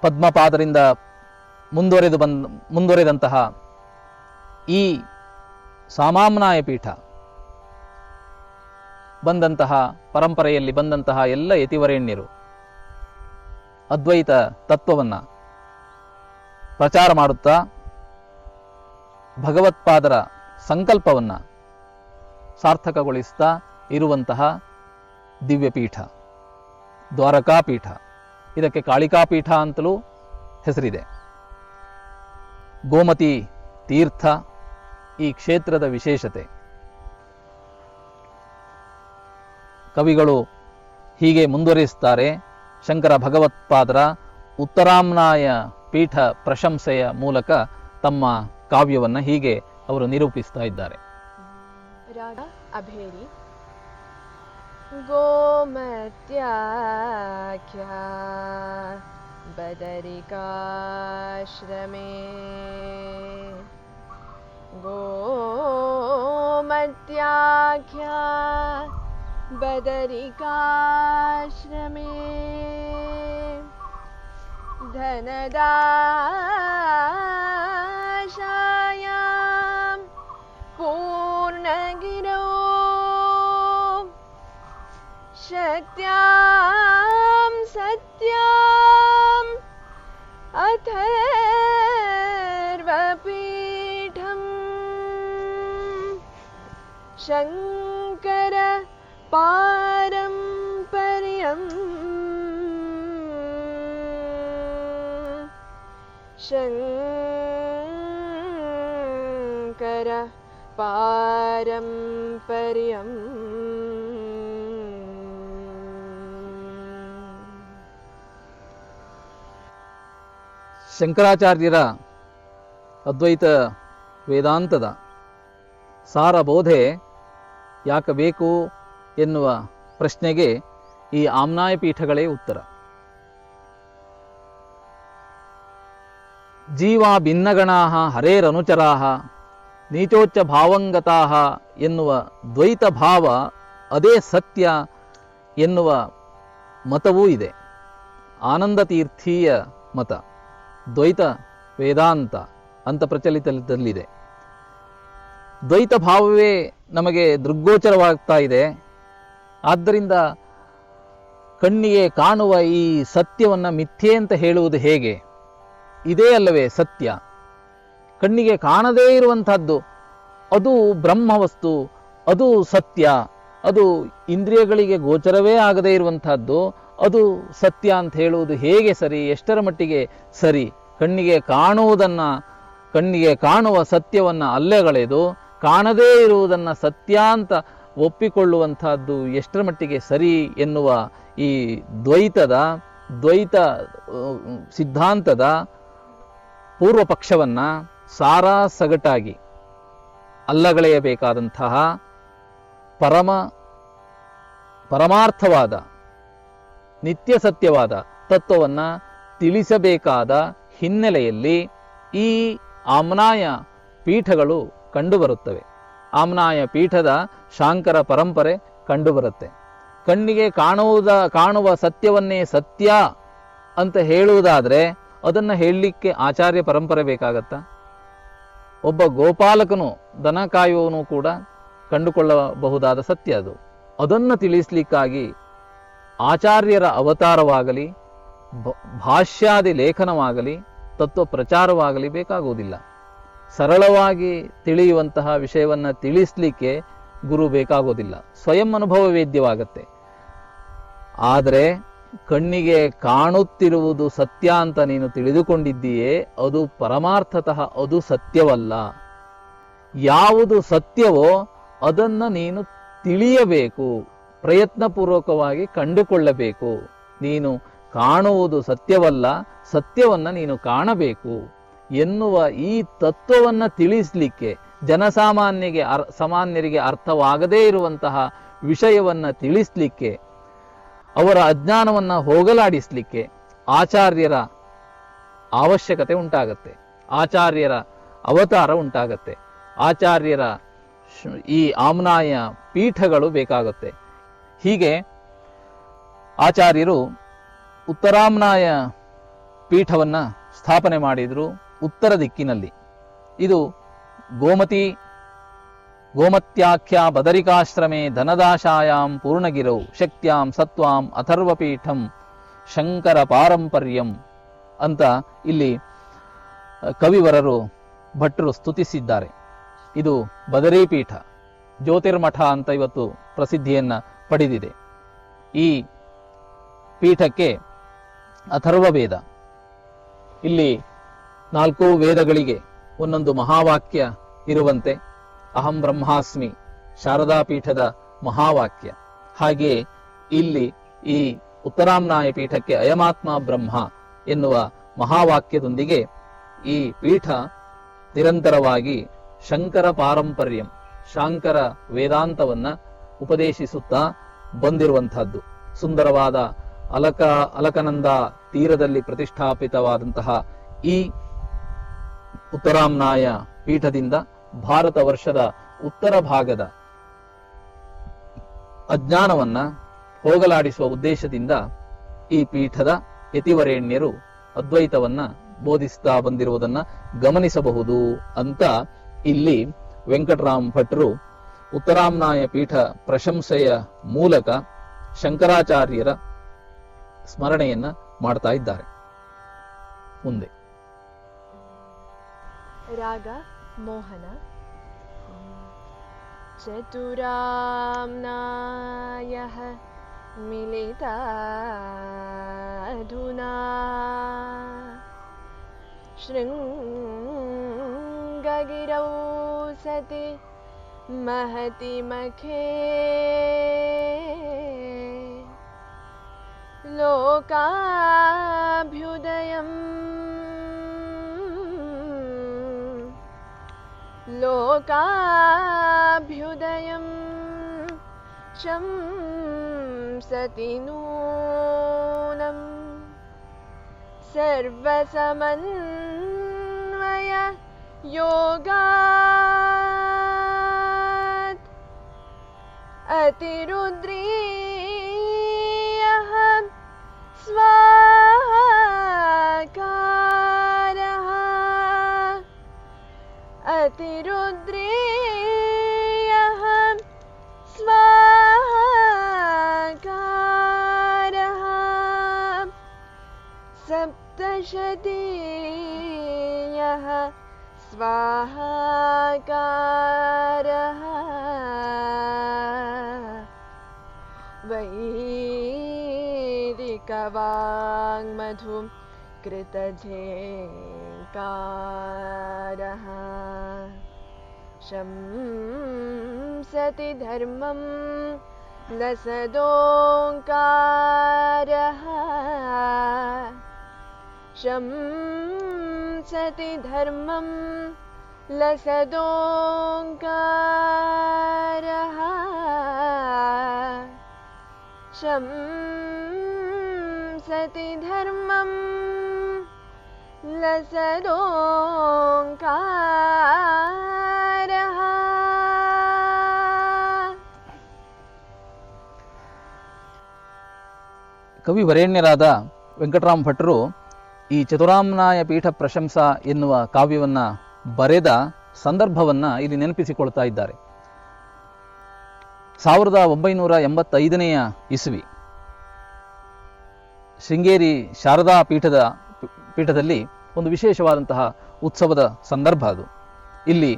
ಪದ್ಮಪಾದರಿಂದ ಮುಂದುವರೆದಂತಹ ಈ ಸಾಮಾಮ್ನಾಯ ಪೀಠ ಪರಂಪರೆಯಲ್ಲಿ ಬಂದಂತಹ ಎಲ್ಲ ಯತಿವರೇಣ್ಯರು ಅದ್ವೈತ ತತ್ವವನ್ನು ಪ್ರಚಾರ ಮಾಡುತ್ತಾ ಭಗವತ್ಪಾದರ ಸಂಕಲ್ಪವನ್ನು ಸಾರ್ಥಕಗೊಳಿಸ್ತಾ ಇರುವಂತಹ ದಿವ್ಯಪೀಠ, ದ್ವಾರಕಾಪೀಠ. ಇದಕ್ಕೆ ಕಾಳಿಕಾಪೀಠ ಅಂತಲೂ ಹೆಸರಿದೆ. ಗೋಮತಿ ತೀರ್ಥ ಈ ಕ್ಷೇತ್ರದ ವಿಶೇಷತೆ. ಕವಿಗಳು ಹೀಗೆ ಮುಂದುವರಿಸುತ್ತಾರೆ. ಶಂಕರ ಭಗವತ್ಪಾದರ ಉತ್ತರಾಮ್ನಾಯ ಪೀಠ ಪ್ರಶಂಸೆಯ ಮೂಲಕ ತಮ್ಮ ಕಾವ್ಯವನ್ನು ಹೀಗೆ ಅವರು ನಿರೂಪಿಸ್ತಾ ಇದ್ದಾರೆ. ರಾಗ ಅಭೇರಿ. ಗೋಮತ್ಯಾಖ್ಯಾ ಬದರಿಕಾಶ್ರಮೇ गोमत्याख्या बदरिकाश्रमे धनदाशायां पूर्णगिरौ शक्त्यां सत्याम् अथर्वपीठम् शंकर पारंपर्यम् शंकर पारंपर्यम्. ಶಂಕರಾಚಾರ್ಯರ ಅದ್ವೈತ ವೇದಾಂತದ ಸಾರಬೋಧೆ ಯಾಕೆ ಬೇಕು ಎನ್ನುವ ಪ್ರಶ್ನೆಗೆ ಈ ಆಮ್ನಾಯ ಪೀಠಗಳೇ ಉತ್ತರ. ಜೀವಾ ಭಿನ್ನಗಣಾಃ ಹರೇರನುಚರಾಃ ನೀಚೋಚ್ಚ ಭಾವಂಗತಾಃ ಎನ್ನುವ ದ್ವೈತ ಭಾವ ಅದೇ ಸತ್ಯ ಎನ್ನುವ ಮತವೂ ಇದೆ. ಆನಂದ ತೀರ್ಥೀಯ ಮತ, ದ್ವೈತ ವೇದಾಂತ ಅಂತ ಪ್ರಚಲಿತದಲ್ಲಿದೆ. ದ್ವೈತ ಭಾವವೇ ನಮಗೆ ದೃಗ್ಗೋಚರವಾಗ್ತಾ ಇದೆ. ಆದ್ದರಿಂದ ಕಣ್ಣಿಗೆ ಕಾಣುವ ಈ ಸತ್ಯವನ್ನು ಮಿಥ್ಯೆ ಅಂತ ಹೇಳುವುದು ಹೇಗೆ? ಇದೇ ಅಲ್ಲವೇ ಸತ್ಯ? ಕಣ್ಣಿಗೆ ಕಾಣದೇ ಇರುವಂತಹದ್ದು ಅದು ಬ್ರಹ್ಮವಸ್ತು, ಅದು ಸತ್ಯ. ಅದು ಇಂದ್ರಿಯಗಳಿಗೆ ಗೋಚರವೇ ಆಗದೇ ಇರುವಂತಹದ್ದು ಅದು ಸತ್ಯ ಅಂತ ಹೇಳುವುದು ಹೇಗೆ ಸರಿ? ಎಷ್ಟರ ಮಟ್ಟಿಗೆ ಸರಿ? ಕಣ್ಣಿಗೆ ಕಾಣುವ ಸತ್ಯವನ್ನು ಅಲ್ಲೆಗಳೆದು ಕಾಣದೇ ಇರುವುದನ್ನು ಸತ್ಯ ಅಂತ ಒಪ್ಪಿಕೊಳ್ಳುವಂತಹದ್ದು ಎಷ್ಟರ ಮಟ್ಟಿಗೆ ಸರಿ ಎನ್ನುವ ಈ ದ್ವೈತ ಸಿದ್ಧಾಂತದ ಪೂರ್ವ ಪಕ್ಷವನ್ನು ಸಾರಾ ಸಗಟಾಗಿ ಅಲ್ಲಗಳೆಯಬೇಕಾದಂತಹ ಪರಮಾರ್ಥವಾದ ನಿತ್ಯ ಸತ್ಯವಾದ ತತ್ವವನ್ನು ತಿಳಿಸಬೇಕಾದ ಹಿನ್ನೆಲೆಯಲ್ಲಿ ಈ ಆಮ್ನಾಯ ಪೀಠಗಳು ಕಂಡುಬರುತ್ತವೆ. ಆಮ್ನಾಯ ಪೀಠದ ಶಾಂಕರ ಪರಂಪರೆ ಕಂಡುಬರುತ್ತೆ. ಕಣ್ಣಿಗೆ ಕಾಣುವ ಸತ್ಯವನ್ನೇ ಸತ್ಯ ಅಂತ ಹೇಳುವುದಾದರೆ ಅದನ್ನು ಹೇಳಲಿಕ್ಕೆ ಆಚಾರ್ಯ ಪರಂಪರೆ ಬೇಕಾಗತ್ತಾ? ಒಬ್ಬ ಗೋಪಾಲಕನು, ದನ ಕಾಯುವವನು ಕೂಡ ಕಂಡುಕೊಳ್ಳಬಹುದಾದ ಸತ್ಯ ಅದು. ಅದನ್ನು ತಿಳಿಸಲಿಕ್ಕಾಗಿ ಆಚಾರ್ಯರ ಅವತಾರವಾಗಲಿ, ಭಾಷ್ಯಾದಿ ಲೇಖನವಾಗಲಿ, ತತ್ವ ಪ್ರಚಾರವಾಗಲಿ ಬೇಕಾಗುವುದಿಲ್ಲ. ಸರಳವಾಗಿ ತಿಳಿಯುವಂತಹ ವಿಷಯವನ್ನು ತಿಳಿಸಲಿಕ್ಕೆ ಗುರು ಬೇಕಾಗೋದಿಲ್ಲ. ಸ್ವಯಂ ಅನುಭವ ವೇದ್ಯವಾಗತ್ತೆ. ಆದರೆ ಕಣ್ಣಿಗೆ ಕಾಣುತ್ತಿರುವುದು ಸತ್ಯ ಅಂತ ನೀನು ತಿಳಿದುಕೊಂಡಿದ್ದೀಯೇ, ಅದು ಪರಮಾರ್ಥತಃ ಅದು ಸತ್ಯವಲ್ಲ. ಯಾವುದು ಸತ್ಯವೋ ಅದನ್ನು ನೀನು ತಿಳಿಯಬೇಕು, ಪ್ರಯತ್ನಪೂರ್ವಕವಾಗಿ ಕಂಡುಕೊಳ್ಳಬೇಕು. ನೀನು ಕಾಣುವುದು ಸತ್ಯವಲ್ಲ, ಸತ್ಯವನ್ನು ನೀನು ಕಾಣಬೇಕು ಎನ್ನುವ ಈ ತತ್ವವನ್ನು ತಿಳಿಸಲಿಕ್ಕೆ, ಸಾಮಾನ್ಯರಿಗೆ ಅರ್ಥವಾಗದೇ ಇರುವಂತಹ ವಿಷಯವನ್ನು ತಿಳಿಸಲಿಕ್ಕೆ, ಅವರ ಅಜ್ಞಾನವನ್ನು ಹೋಗಲಾಡಿಸಲಿಕ್ಕೆ ಆಚಾರ್ಯರ ಅವಶ್ಯಕತೆ ಉಂಟಾಗತ್ತೆ. ಆಚಾರ್ಯರ ಅವತಾರ ಉಂಟಾಗತ್ತೆ. ಆಚಾರ್ಯರ ಈ ಆಮ್ನಾಯ ಪೀಠಗಳು ಬೇಕಾಗುತ್ತೆ. ಹೀಗೆ ಆಚಾರ್ಯರು ಉತ್ತರಾಮ್ನಾಯ ಪೀಠವನ್ನು ಸ್ಥಾಪನೆ ಮಾಡಿದರು ಉತ್ತರ ದಿಕ್ಕಿನಲ್ಲಿ. ಇದು ಗೋಮತ್ಯಾಖ್ಯ ಬದರಿಕಾಶ್ರಮೆ ಧನದಾಶಾಯಾಂ ಪೂರ್ಣಗಿರೌ ಶಕ್ತ್ಯಾಂ ಸತ್ವಾಂ ಅಥರ್ವಪೀಠಂ ಶಂಕರ ಪಾರಂಪರ್ಯಂ ಅಂತ ಇಲ್ಲಿ ಕವಿವರರು ಭಟ್ರು ಸ್ತುತಿಸಿದ್ದಾರೆ. ಇದು ಬದರಿ ಪೀಠ, ಜ್ಯೋತಿರ್ಮಠ ಅಂತ ಇವತ್ತು ಪ್ರಸಿದ್ಧಿಯನ್ನು ಪಡೆದಿದೆ. ಈ ಪೀಠಕ್ಕೆ ಅಥರ್ವ ವೇದ, ಇಲ್ಲಿ 4 ವೇದಗಳಿಗೆ ಒಂದೊಂದು ಮಹಾವಾಕ್ಯ ಇರುವಂತೆ ಅಹಂ ಬ್ರಹ್ಮಾಸ್ಮಿ ಶಾರದಾ ಪೀಠದ ಮಹಾವಾಕ್ಯ. ಹಾಗೆಯೇ ಇಲ್ಲಿ ಈ ಉತ್ತರಾಮ್ನಾಯ ಪೀಠಕ್ಕೆ ಅಯಮಾತ್ಮ ಬ್ರಹ್ಮ ಎನ್ನುವ ಮಹಾವಾಕ್ಯದೊಂದಿಗೆ ಈ ಪೀಠ ನಿರಂತರವಾಗಿ ಶಂಕರ ಪಾರಂಪರ್ಯಂ, ಶಾಂಕರ ವೇದಾಂತವನ್ನ ಉಪದೇಶಿಸುತ್ತಾ ಬಂದಿರುವಂತಹದ್ದು. ಸುಂದರವಾದ ಅಲಕನಂದ ತೀರದಲ್ಲಿ ಪ್ರತಿಷ್ಠಾಪಿತವಾದಂತಹ ಈ ಉತ್ತರಾಮ್ನಾಯ ಪೀಠದಿಂದ ಭಾರತ ವರ್ಷದ ಉತ್ತರ ಭಾಗದ ಅಜ್ಞಾನವನ್ನ ಹೋಗಲಾಡಿಸುವ ಉದ್ದೇಶದಿಂದ ಈ ಪೀಠದ ಯತಿವರೇಣ್ಯರು ಅದ್ವೈತವನ್ನ ಬೋಧಿಸ್ತಾ ಬಂದಿರುವುದನ್ನ ಗಮನಿಸಬಹುದು ಅಂತ ಇಲ್ಲಿ ವೆಂಕಟರಾಮ್ ಭಟ್ರು ಉತ್ತರಾಮ್ನಾಯ ಪೀಠ ಪ್ರಶಂಸೆಯ ಮೂಲಕ ಶಂಕರಾಚಾರ್ಯರ ಸ್ಮರಣೆಯನ್ನ ಮಾಡ್ತಾ ಇದ್ದಾರೆ. ಮುಂದೆ ರಾಗ ಮೋಹನ. ಚತುರಾಮ್ನಾಯಃ ಮಿಲಿತಾ ಅಧುನಾ ಶೃಂಗಗಿರೌ ಸತಿ ಮಹತಿ ಮಖೇ ಲೋಕಾಭ್ಯುದಯಂ ಶಂಸತಿ ನೂನಂ ಸರ್ವಸಮನ್ವಯ ಯೋಗಾತ್ ಅತಿರುದ್ರೀಯಃ ಸ್ವಾಹಾಕಾರಃ ಅತಿರುದ್ರೀಯಃ ಸ್ವಾಹಾಕಾರಃ ಸಪ್ತಶತೀಯಃ ಸ್ವಾಹಾಕಾರಃ ವೈದಿಕವಾङ्ಮಧು ಕೃತಝೇಂಕಾರಃ ಶಂಸತಿ ಧರ್ಮಂ ಲಸದೋಂಕಾರಃ ಶಂಸತಿ ಧರ್ಮಂ ಲಸದೋಂಕಾರಃ ಶಂಸತಿ ಧರ್ಮಂ लसदोङ्कारः। ಕವಿ ವರೇಣ್ಯರಾದ ವೆಂಕಟರಾಮ ಭಟ್ರು ಈ ಚತುರಾಮ್ನಾಯ ಪೀಠ ಪ್ರಶಂಸಾ ಎನ್ನುವ ಕಾವ್ಯವನ್ನು ಬರೆದ ಸಂದರ್ಭವನ್ನು ಇಲ್ಲಿ ನೆನಪಿಸಿಕೊಳ್ತಾ ಇದ್ದಾರೆ. 1985 ಇಸ್ವಿ ಶೃಂಗೇರಿ ಶಾರದಾ ಪೀಠದಲ್ಲಿ ಒಂದು ವಿಶೇಷವಾದಂತಹ ಉತ್ಸವದ ಸಂದರ್ಭ ಅದು. ಇಲ್ಲಿ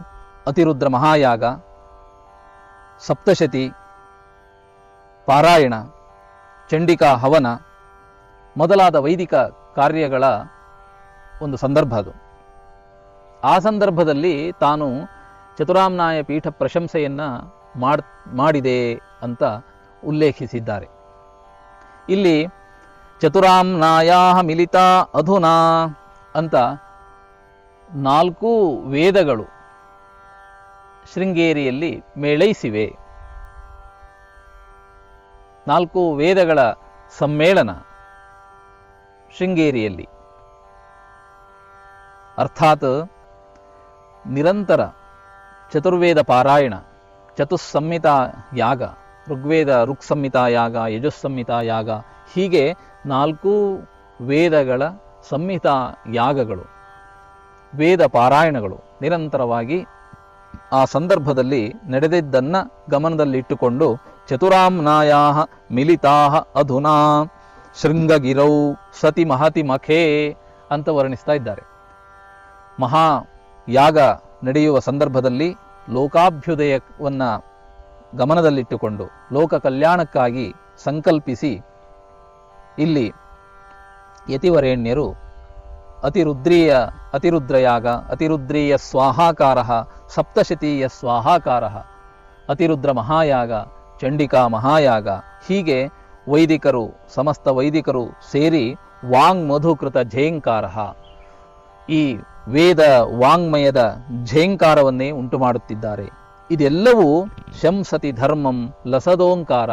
ಅತಿರುದ್ರ ಮಹಾಯಾಗ, ಸಪ್ತಶತಿ ಪಾರಾಯಣ, ಚಂಡಿಕಾ ಹವನ ಮೊದಲಾದ ವೈದಿಕ ಕಾರ್ಯಗಳ ಒಂದು ಸಂದರ್ಭ ಅದು. ಆ ಸಂದರ್ಭದಲ್ಲಿ ತಾನು ಚತುರಾಮ್ನಾಯ ಪೀಠ ಪ್ರಶಂಸೆಯನ್ನು ಮಾಡಿದೆ ಅಂತ ಉಲ್ಲೇಖಿಸಿದ್ದಾರೆ. ಇಲ್ಲಿ ಚತುರಾಮ್ನಾಯಾ ಮಿಲಿತಾ ಅಧುನಾ ಅಂತ 4 ವೇದಗಳು ಶೃಂಗೇರಿಯಲ್ಲಿ ಮೇಳೈಸಿವೆ. 4 ವೇದಗಳ ಸಮ್ಮೇಳನ ಶೃಂಗೇರಿಯಲ್ಲಿ. ಅರ್ಥಾತ್ ನಿರಂತರ ಚತುರ್ವೇದ ಪಾರಾಯಣ, ಚತುಸ್ಸಂಹಿತಾ ಯಾಗ, ಋಗ್ವೇದ ಋಕ್ಸಂಹಿತಾ ಯಾಗ, ಯಜುಸ್ಸಂಹಿತಾ ಯಾಗ, ಹೀಗೆ 4 ವೇದಗಳ ಸಂಹಿತಾ ಯಾಗಗಳು, ವೇದ ಪಾರಾಯಣಗಳು ನಿರಂತರವಾಗಿ ಆ ಸಂದರ್ಭದಲ್ಲಿ ನಡೆದಿದ್ದನ್ನು ಗಮನದಲ್ಲಿಟ್ಟುಕೊಂಡು ಚತುರಾಮ್ನಾಯಾ ಮಿಲಿತಾ ಅಧುನಾ ಶೃಂಗಗಿರೌ ಸತಿ ಮಹತಿ ಮಖೇ ಅಂತ ವರ್ಣಿಸ್ತಾ ಇದ್ದಾರೆ. ಮಹಾ ಯಾಗ ನಡೆಯುವ ಸಂದರ್ಭದಲ್ಲಿ ಲೋಕಾಭ್ಯುದಯವನ್ನು ಗಮನದಲ್ಲಿಟ್ಟುಕೊಂಡು ಲೋಕ ಕಲ್ಯಾಣಕ್ಕಾಗಿ ಸಂಕಲ್ಪಿಸಿ ಇಲ್ಲಿ ಯತಿವರೇಣ್ಯರು ಅತಿರುದ್ರಯಾಗ, ಅತಿರುದ್ರೀಯ ಸ್ವಾಹಾಕಾರ, ಸಪ್ತಶತೀಯ ಸ್ವಾಹಾಕಾರ, ಅತಿರುದ್ರ ಮಹಾಯಾಗ, ಚಂಡಿಕಾ ಮಹಾಯಾಗ, ಹೀಗೆ ವೈದಿಕರು, ಸಮಸ್ತ ವೈದಿಕರು ಸೇರಿ ವಾಂಗ್ಮಧುಕೃತ ಝೇಂಕಾರ, ಈ ವೇದ ವಾಂಗ್ಮಯದ ಝೇಂಕಾರವನ್ನೇ ಉಂಟು ಮಾಡುತ್ತಿದ್ದಾರೆ. ಇದೆಲ್ಲವೂ ಶಂಸತಿ ಧರ್ಮಂ ಲಸದೋಂಕಾರ,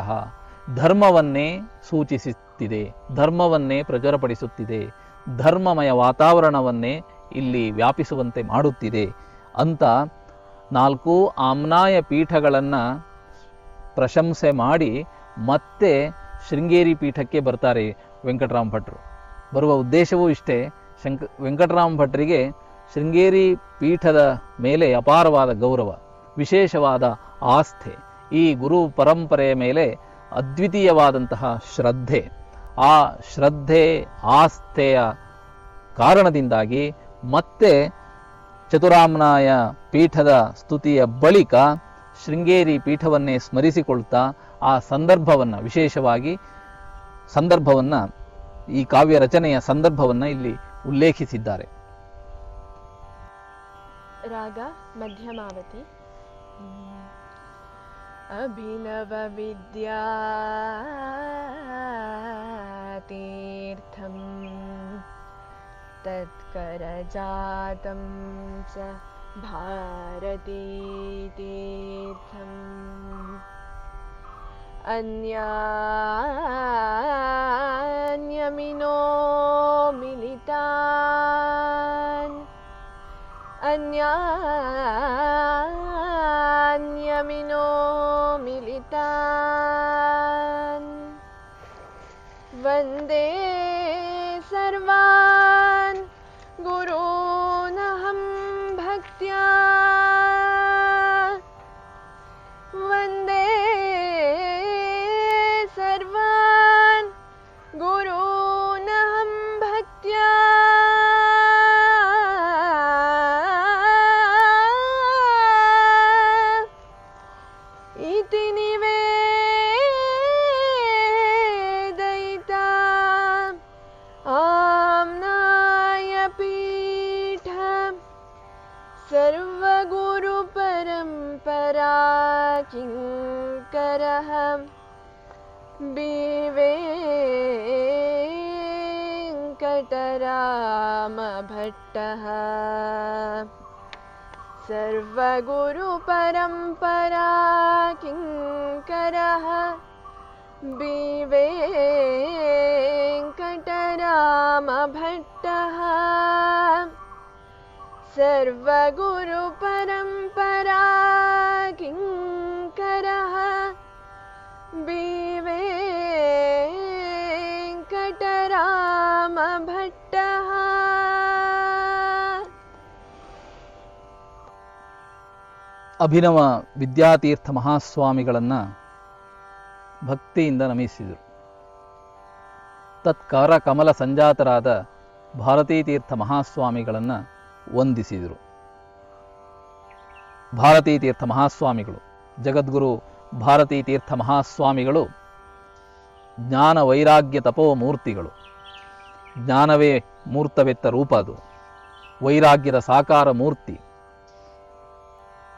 ಧರ್ಮವನ್ನೇ ಸೂಚಿಸುತ್ತಿದೆ, ಧರ್ಮವನ್ನೇ ಪ್ರಚುರಪಡಿಸುತ್ತಿದೆ, ಧರ್ಮಮಯ ವಾತಾವರಣವನ್ನೇ ಇಲ್ಲಿ ವ್ಯಾಪಿಸುವಂತೆ ಮಾಡುತ್ತಿದೆ ಅಂತ 4 ಆಮ್ನಾಯ ಪೀಠಗಳನ್ನು ಪ್ರಶಂಸೆ ಮಾಡಿ ಮತ್ತೆ ಶೃಂಗೇರಿ ಪೀಠಕ್ಕೆ ಬರ್ತಾರೆ ವೆಂಕಟರಾಮ ಭಟ್ರು. ಬರುವ ಉದ್ದೇಶವೂ ಇಷ್ಟೇ. ವೆಂಕಟರಾಮ ಭಟ್ರಿಗೆ ಶೃಂಗೇರಿ ಪೀಠದ ಮೇಲೆ ಅಪಾರವಾದ ಗೌರವ, ವಿಶೇಷವಾದ ಆಸ್ಥೆ, ಈ ಗುರು ಪರಂಪರೆಯ ಮೇಲೆ ಅದ್ವಿತೀಯವಾದಂತಹ ಶ್ರದ್ಧೆ. ಆ ಶ್ರದ್ಧೆ ಆಸ್ಥೆಯ ಕಾರಣದಿಂದಾಗಿ ಮತ್ತೆ ಚತುರಾಮ್ನಾಯ ಪೀಠದ ಸ್ತುತಿಯ ಬಳಿಕ ಶೃಂಗೇರಿ ಪೀಠವನ್ನೇ ಸ್ಮರಿಸಿಕೊಳ್ತಾ ಆ ಸಂದರ್ಭವನ್ನು, ವಿಶೇಷವಾಗಿ ಸಂದರ್ಭವನ್ನು, ಈ ಕಾವ್ಯ ರಚನೆಯ ಸಂದರ್ಭವನ್ನು ಇಲ್ಲಿ ಉಲ್ಲೇಖಿಸಿದ್ದಾರೆ. ರಾಗ ಮಧ್ಯಮಾವತಿ. ಅಭಿನವ ವಿದ್ಯಾತೀರ್ಥಂ ತತ್ಕರಜಾತಂ ಚ ಭಾರತೀತೀರ್ಥಂ ಅನ್ಯಾನ್ಯಮಿನೋ ಮಿಲಿತಾನ್ ಅನ್ಯಾನ್ಯಮಿನೋ ಮಿಲಿತಾನ್ ವಂದೇ ಸರ್ವಾನ್ ಗುರೂನಹಂ ಭಕ್ತ್ಯಾ ವಂದೇ ಸರ್ವಾನ್ ಗುರೂನಹಂ ಭಕ್ತ್ಯಾ ಇತಿ ನಿವೇದಯಿತಾ ಆಮ್ನಾಯ ಪೀಠ ಸರ್ವಗುರು ಪರಂಪರಾ ಕಿಂಕರಃ ವೆಂಕಟರಾಮ ಭಟ್ಟಃ ಸರ್ವಗುರು ಪರಂಪರಾ ಕಿಂಕರಃ ವೆಂಕಟರಾಮ ಭಟ್ಟಃ सर्वगुरुपरम्परा किङ्करः वेङ्कटरामभट्टः। ಅಭಿನವ ವಿದ್ಯಾತೀರ್ಥ ಮಹಾಸ್ವಾಮಿಗಳನ್ನು ಭಕ್ತಿಯಿಂದ ನಮಿಸಿದರು. ತತ್ಕಾರ ಕಮಲ ಸಂಜಾತರಾದ ಭಾರತೀ ತೀರ್ಥ ಮಹಾಸ್ವಾಮಿಗಳನ್ನು ವಂದಿಸಿದರು. ಭಾರತೀ ತೀರ್ಥ ಮಹಾಸ್ವಾಮಿಗಳು, ಜಗದ್ಗುರು ಭಾರತೀ ತೀರ್ಥ ಮಹಾಸ್ವಾಮಿಗಳು ಜ್ಞಾನ ವೈರಾಗ್ಯ ತಪೋ ಮೂರ್ತಿಗಳು. ಜ್ಞಾನವೇ ಮೂರ್ತವೆತ್ತ ರೂಪ, ಅದು ವೈರಾಗ್ಯದ ಸಾಕಾರ ಮೂರ್ತಿ.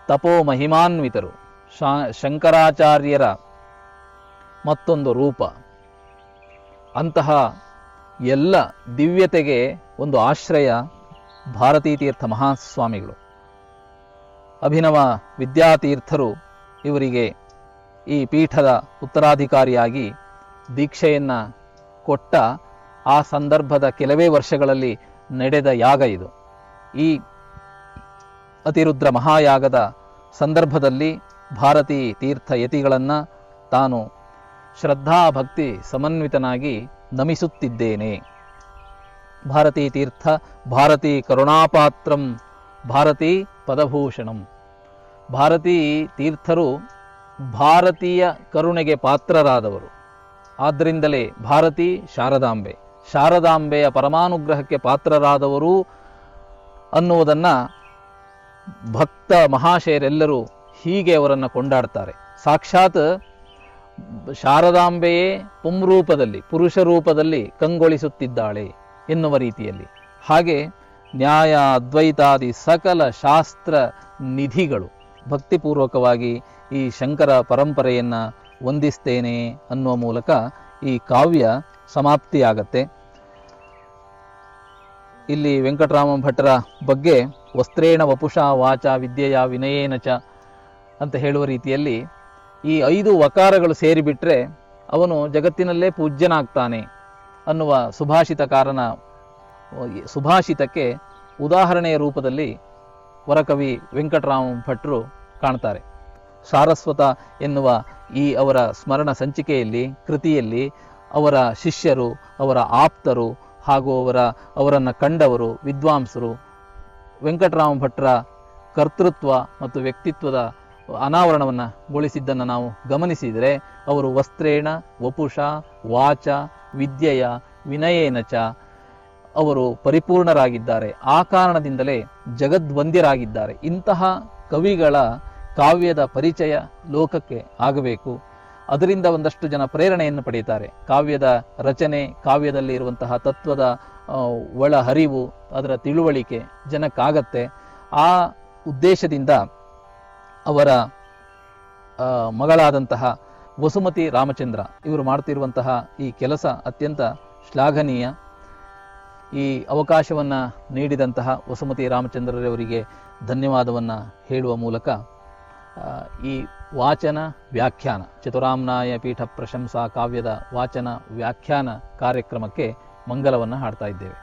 ತಪೋ ಮಹಿಮಾನ್ವಿತರು, ಶಂಕರಾಚಾರ್ಯರ ಮತ್ತೊಂದು ರೂಪ. ಅಂತಹ ಎಲ್ಲ ದಿವ್ಯತೆಗೆ ಒಂದು ಆಶ್ರಯ ಭಾರತೀ ತೀರ್ಥ ಮಹಾಸ್ವಾಮಿಗಳು. ಅಭಿನವ ವಿದ್ಯಾತೀರ್ಥರು ಇವರಿಗೆ ಈ ಪೀಠದ ಉತ್ತರಾಧಿಕಾರಿಯಾಗಿ ದೀಕ್ಷೆಯನ್ನು ಕೊಟ್ಟ ಆ ಸಂದರ್ಭದ ಕೆಲವೇ ವರ್ಷಗಳಲ್ಲಿ ನಡೆದ ಯಾಗ ಇದು. ಈ ಅತಿರುದ್ರ ಮಹಾಯಾಗದ ಸಂದರ್ಭದಲ್ಲಿ ಭಾರತೀ ತೀರ್ಥ ಯತಿಗಳನ್ನು ತಾನು ಶ್ರದ್ಧಾಭಕ್ತಿ ಸಮನ್ವಿತನಾಗಿ ನಮಿಸುತ್ತಿದ್ದೇನೆ. ಭಾರತೀ ತೀರ್ಥ ಭಾರತೀ ಕರುಣಾಪಾತ್ರಂ ಭಾರತೀ ಪದಭೂಷಣಂ. ಭಾರತೀ ತೀರ್ಥರು ಭಾರತೀಯ ಕರುಣೆಗೆ ಪಾತ್ರರಾದವರು. ಆದ್ದರಿಂದಲೇ ಭಾರತೀ ಶಾರದಾಂಬೆ, ಶಾರದಾಂಬೆಯ ಪರಮಾನುಗ್ರಹಕ್ಕೆ ಪಾತ್ರರಾದವರು ಅನ್ನುವುದನ್ನು ಭಕ್ತ ಮಹಾಶಯರೆಲ್ಲರೂ ಹೀಗೆ ಅವರನ್ನು ಕೊಂಡಾಡ್ತಾರೆ. ಸಾಕ್ಷಾತ್ ಶಾರದಾಂಬೆಯೇ ಪುಂರೂಪದಲ್ಲಿ, ಪುರುಷ ರೂಪದಲ್ಲಿ ಕಂಗೊಳಿಸುತ್ತಿದ್ದಾಳೆ ಎನ್ನುವ ರೀತಿಯಲ್ಲಿ. ಹಾಗೆ ನ್ಯಾಯ ಅದ್ವೈತಾದಿ ಸಕಲ ಶಾಸ್ತ್ರ ನಿಧಿಗಳು ಭಕ್ತಿಪೂರ್ವಕವಾಗಿ ಈ ಶಂಕರ ಪರಂಪರೆಯನ್ನು ವಂದಿಸ್ತೇನೆ ಅನ್ನುವ ಮೂಲಕ ಈ ಕಾವ್ಯ ಸಮಾಪ್ತಿಯಾಗತ್ತೆ. ಇಲ್ಲಿ ವೆಂಕಟರಾಮ ಭಟ್ಟರ ಬಗ್ಗೆ ವಸ್ತ್ರೇಣ ವಪುಷಾ ವಾಚ ವಿದ್ಯೆಯ ವಿನಯೇನ ಚ ಅಂತ ಹೇಳುವ ರೀತಿಯಲ್ಲಿ ಈ 5 ವಕಾರಗಳು ಸೇರಿಬಿಟ್ರೆ ಅವನು ಜಗತ್ತಿನಲ್ಲೇ ಪೂಜ್ಯನಾಗ್ತಾನೆ ಅನ್ನುವ ಸುಭಾಷಿತಕ್ಕೆ ಉದಾಹರಣೆಯ ರೂಪದಲ್ಲಿ ವರಕವಿ ವೆಂಕಟರಾಮ ಭಟ್ರು ಕಾಣ್ತಾರೆ. ಸಾರಸ್ವತ ಎನ್ನುವ ಈ ಅವರ ಸ್ಮರಣ ಸಂಚಿಕೆಯಲ್ಲಿ, ಕೃತಿಯಲ್ಲಿ ಅವರ ಶಿಷ್ಯರು, ಅವರ ಆಪ್ತರು ಹಾಗೂ ಅವರನ್ನು ಕಂಡವರು, ವಿದ್ವಾಂಸರು ವೆಂಕಟರಾಮ ಭಟ್ರ ಕರ್ತೃತ್ವ ಮತ್ತು ವ್ಯಕ್ತಿತ್ವದ ಅನಾವರಣವನ್ನು ಗೊಳಿಸಿದ್ದನ್ನು ನಾವು ಗಮನಿಸಿದರೆ ಅವರು ವಸ್ತ್ರೇಣ ವಪುಷ ವಾಚ ವಿದ್ಯೆಯ ವಿನಯೇನ ಚ ಅವರು ಪರಿಪೂರ್ಣರಾಗಿದ್ದಾರೆ. ಆ ಕಾರಣದಿಂದಲೇ ಜಗದ್ವಂದ್ಯರಾಗಿದ್ದಾರೆ. ಇಂತಹ ಕವಿಗಳ ಕಾವ್ಯದ ಪರಿಚಯ ಲೋಕಕ್ಕೆ ಆಗಬೇಕು. ಅದರಿಂದ ಒಂದಷ್ಟು ಜನ ಪ್ರೇರಣೆಯನ್ನು ಪಡೆಯುತ್ತಾರೆ. ಕಾವ್ಯದ ರಚನೆ, ಕಾವ್ಯದಲ್ಲಿ ಇರುವಂತಹ ತತ್ವದ ಒಳ ಹರಿವು, ಅದರ ತಿಳುವಳಿಕೆ ಜನಕ್ಕಾಗತ್ತೆ. ಆ ಉದ್ದೇಶದಿಂದ ಅವರ ಮಗಳಾದಂತಹ ವಸುಮತಿ ರಾಮಚಂದ್ರ ಇವರು ಮಾಡ್ತಿರುವಂತಹ ಈ ಕೆಲಸ ಅತ್ಯಂತ ಶ್ಲಾಘನೀಯ. ಈ ಅವಕಾಶವನ್ನು ನೀಡಿದಂತಹ ವಸುಮತಿ ರಾಮಚಂದ್ರರವರಿಗೆ ಧನ್ಯವಾದವನ್ನು ಹೇಳುವ ಮೂಲಕ ಈ ವಾಚನ ವ್ಯಾಖ್ಯಾನ ಚತುರಾಮ್ನಾಯ ಪೀಠ ಪ್ರಶಂಸಾ ಕಾವ್ಯದ ವಾಚನ ವ್ಯಾಖ್ಯಾನ ಕಾರ್ಯಕ್ರಮಕ್ಕೆ ಮಂಗಲವನ್ನು ಹಾಡ್ತಾ ಇದ್ದೇವೆ.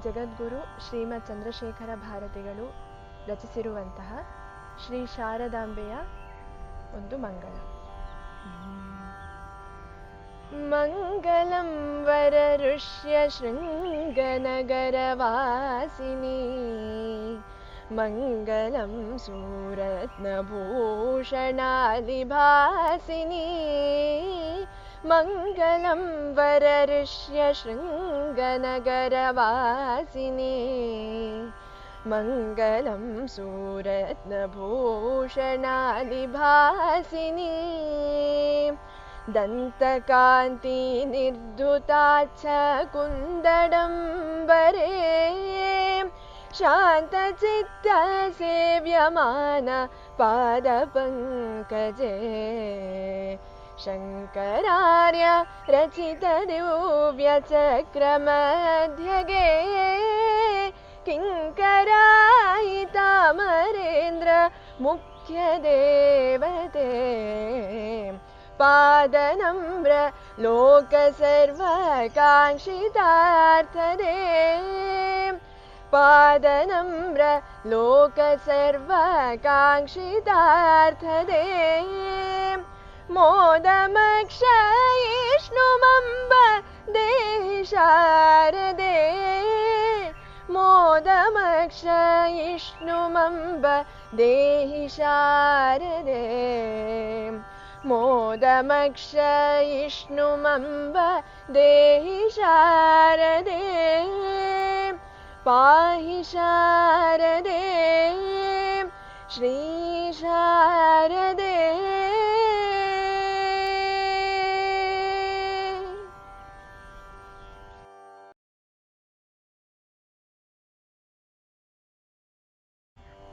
ಜಗದ್ಗುರು ಶ್ರೀಮತ್ ಚಂದ್ರಶೇಖರ ಭಾರತಿಗಳು ರಚಿಸಿರುವಂತಹ ಶ್ರೀ ಶಾರದಾಂಬೆಯ ಒಂದು ಮಂಗಳ. ಮಂಗಲಂ ವರಋಷ್ಯ ಶೃಂಗನಗರವಾಸಿನಿ ಮಂಗಲಂ ಸೂರತ್ನಭೂಷಣಾಲಿಭಾಸಿನಿ ಮಂಗಲಂ ವರಋಷ್ಯ ಶೃಂಗನಗರವಾಸಿನಿ ಮಂಗಲಂ ಸೂರತ್ನಭೂಷಣಾಲಿಭಾಸಿನಿ ದಂತಕಾಂತಿ ನಿರ್ಧುತಾಚ್ಛ ಕುಂದಡಂಬರೇ ಶಾಂತಚಿತ್ತ ಸೇವ್ಯಮಾನ ಪಾದಪಂಕಜೇ ಶಂಕರಾರ್ಯ ರಚಿತ ದಿವ್ಯ ಚಕ್ರಮಧ್ಯಗೆ ಕಿಂಕರಾಯಿತಾಮರೇಂದ್ರ ಮುಖ್ಯ ದೇವತೆ ಪಾದನಮ್ರ ಲೋಕ ಸರ್ವಕಾಂಕ್ಷಿತಾರ್ಥದೇ पादनम्र लोकसर्वकाङ्क्षितार्थदे मोदमक्षयिष्णुमम्ब देहि शारदे मोदमक्षयिष्णुमम्ब देहि शारदे मोदमक्षयिष्णुमम्ब देहि शारदे पाहि शारदे श्री शारदे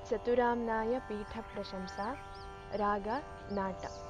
चतुराम्नाय पीठ प्रशंसा राग नाट।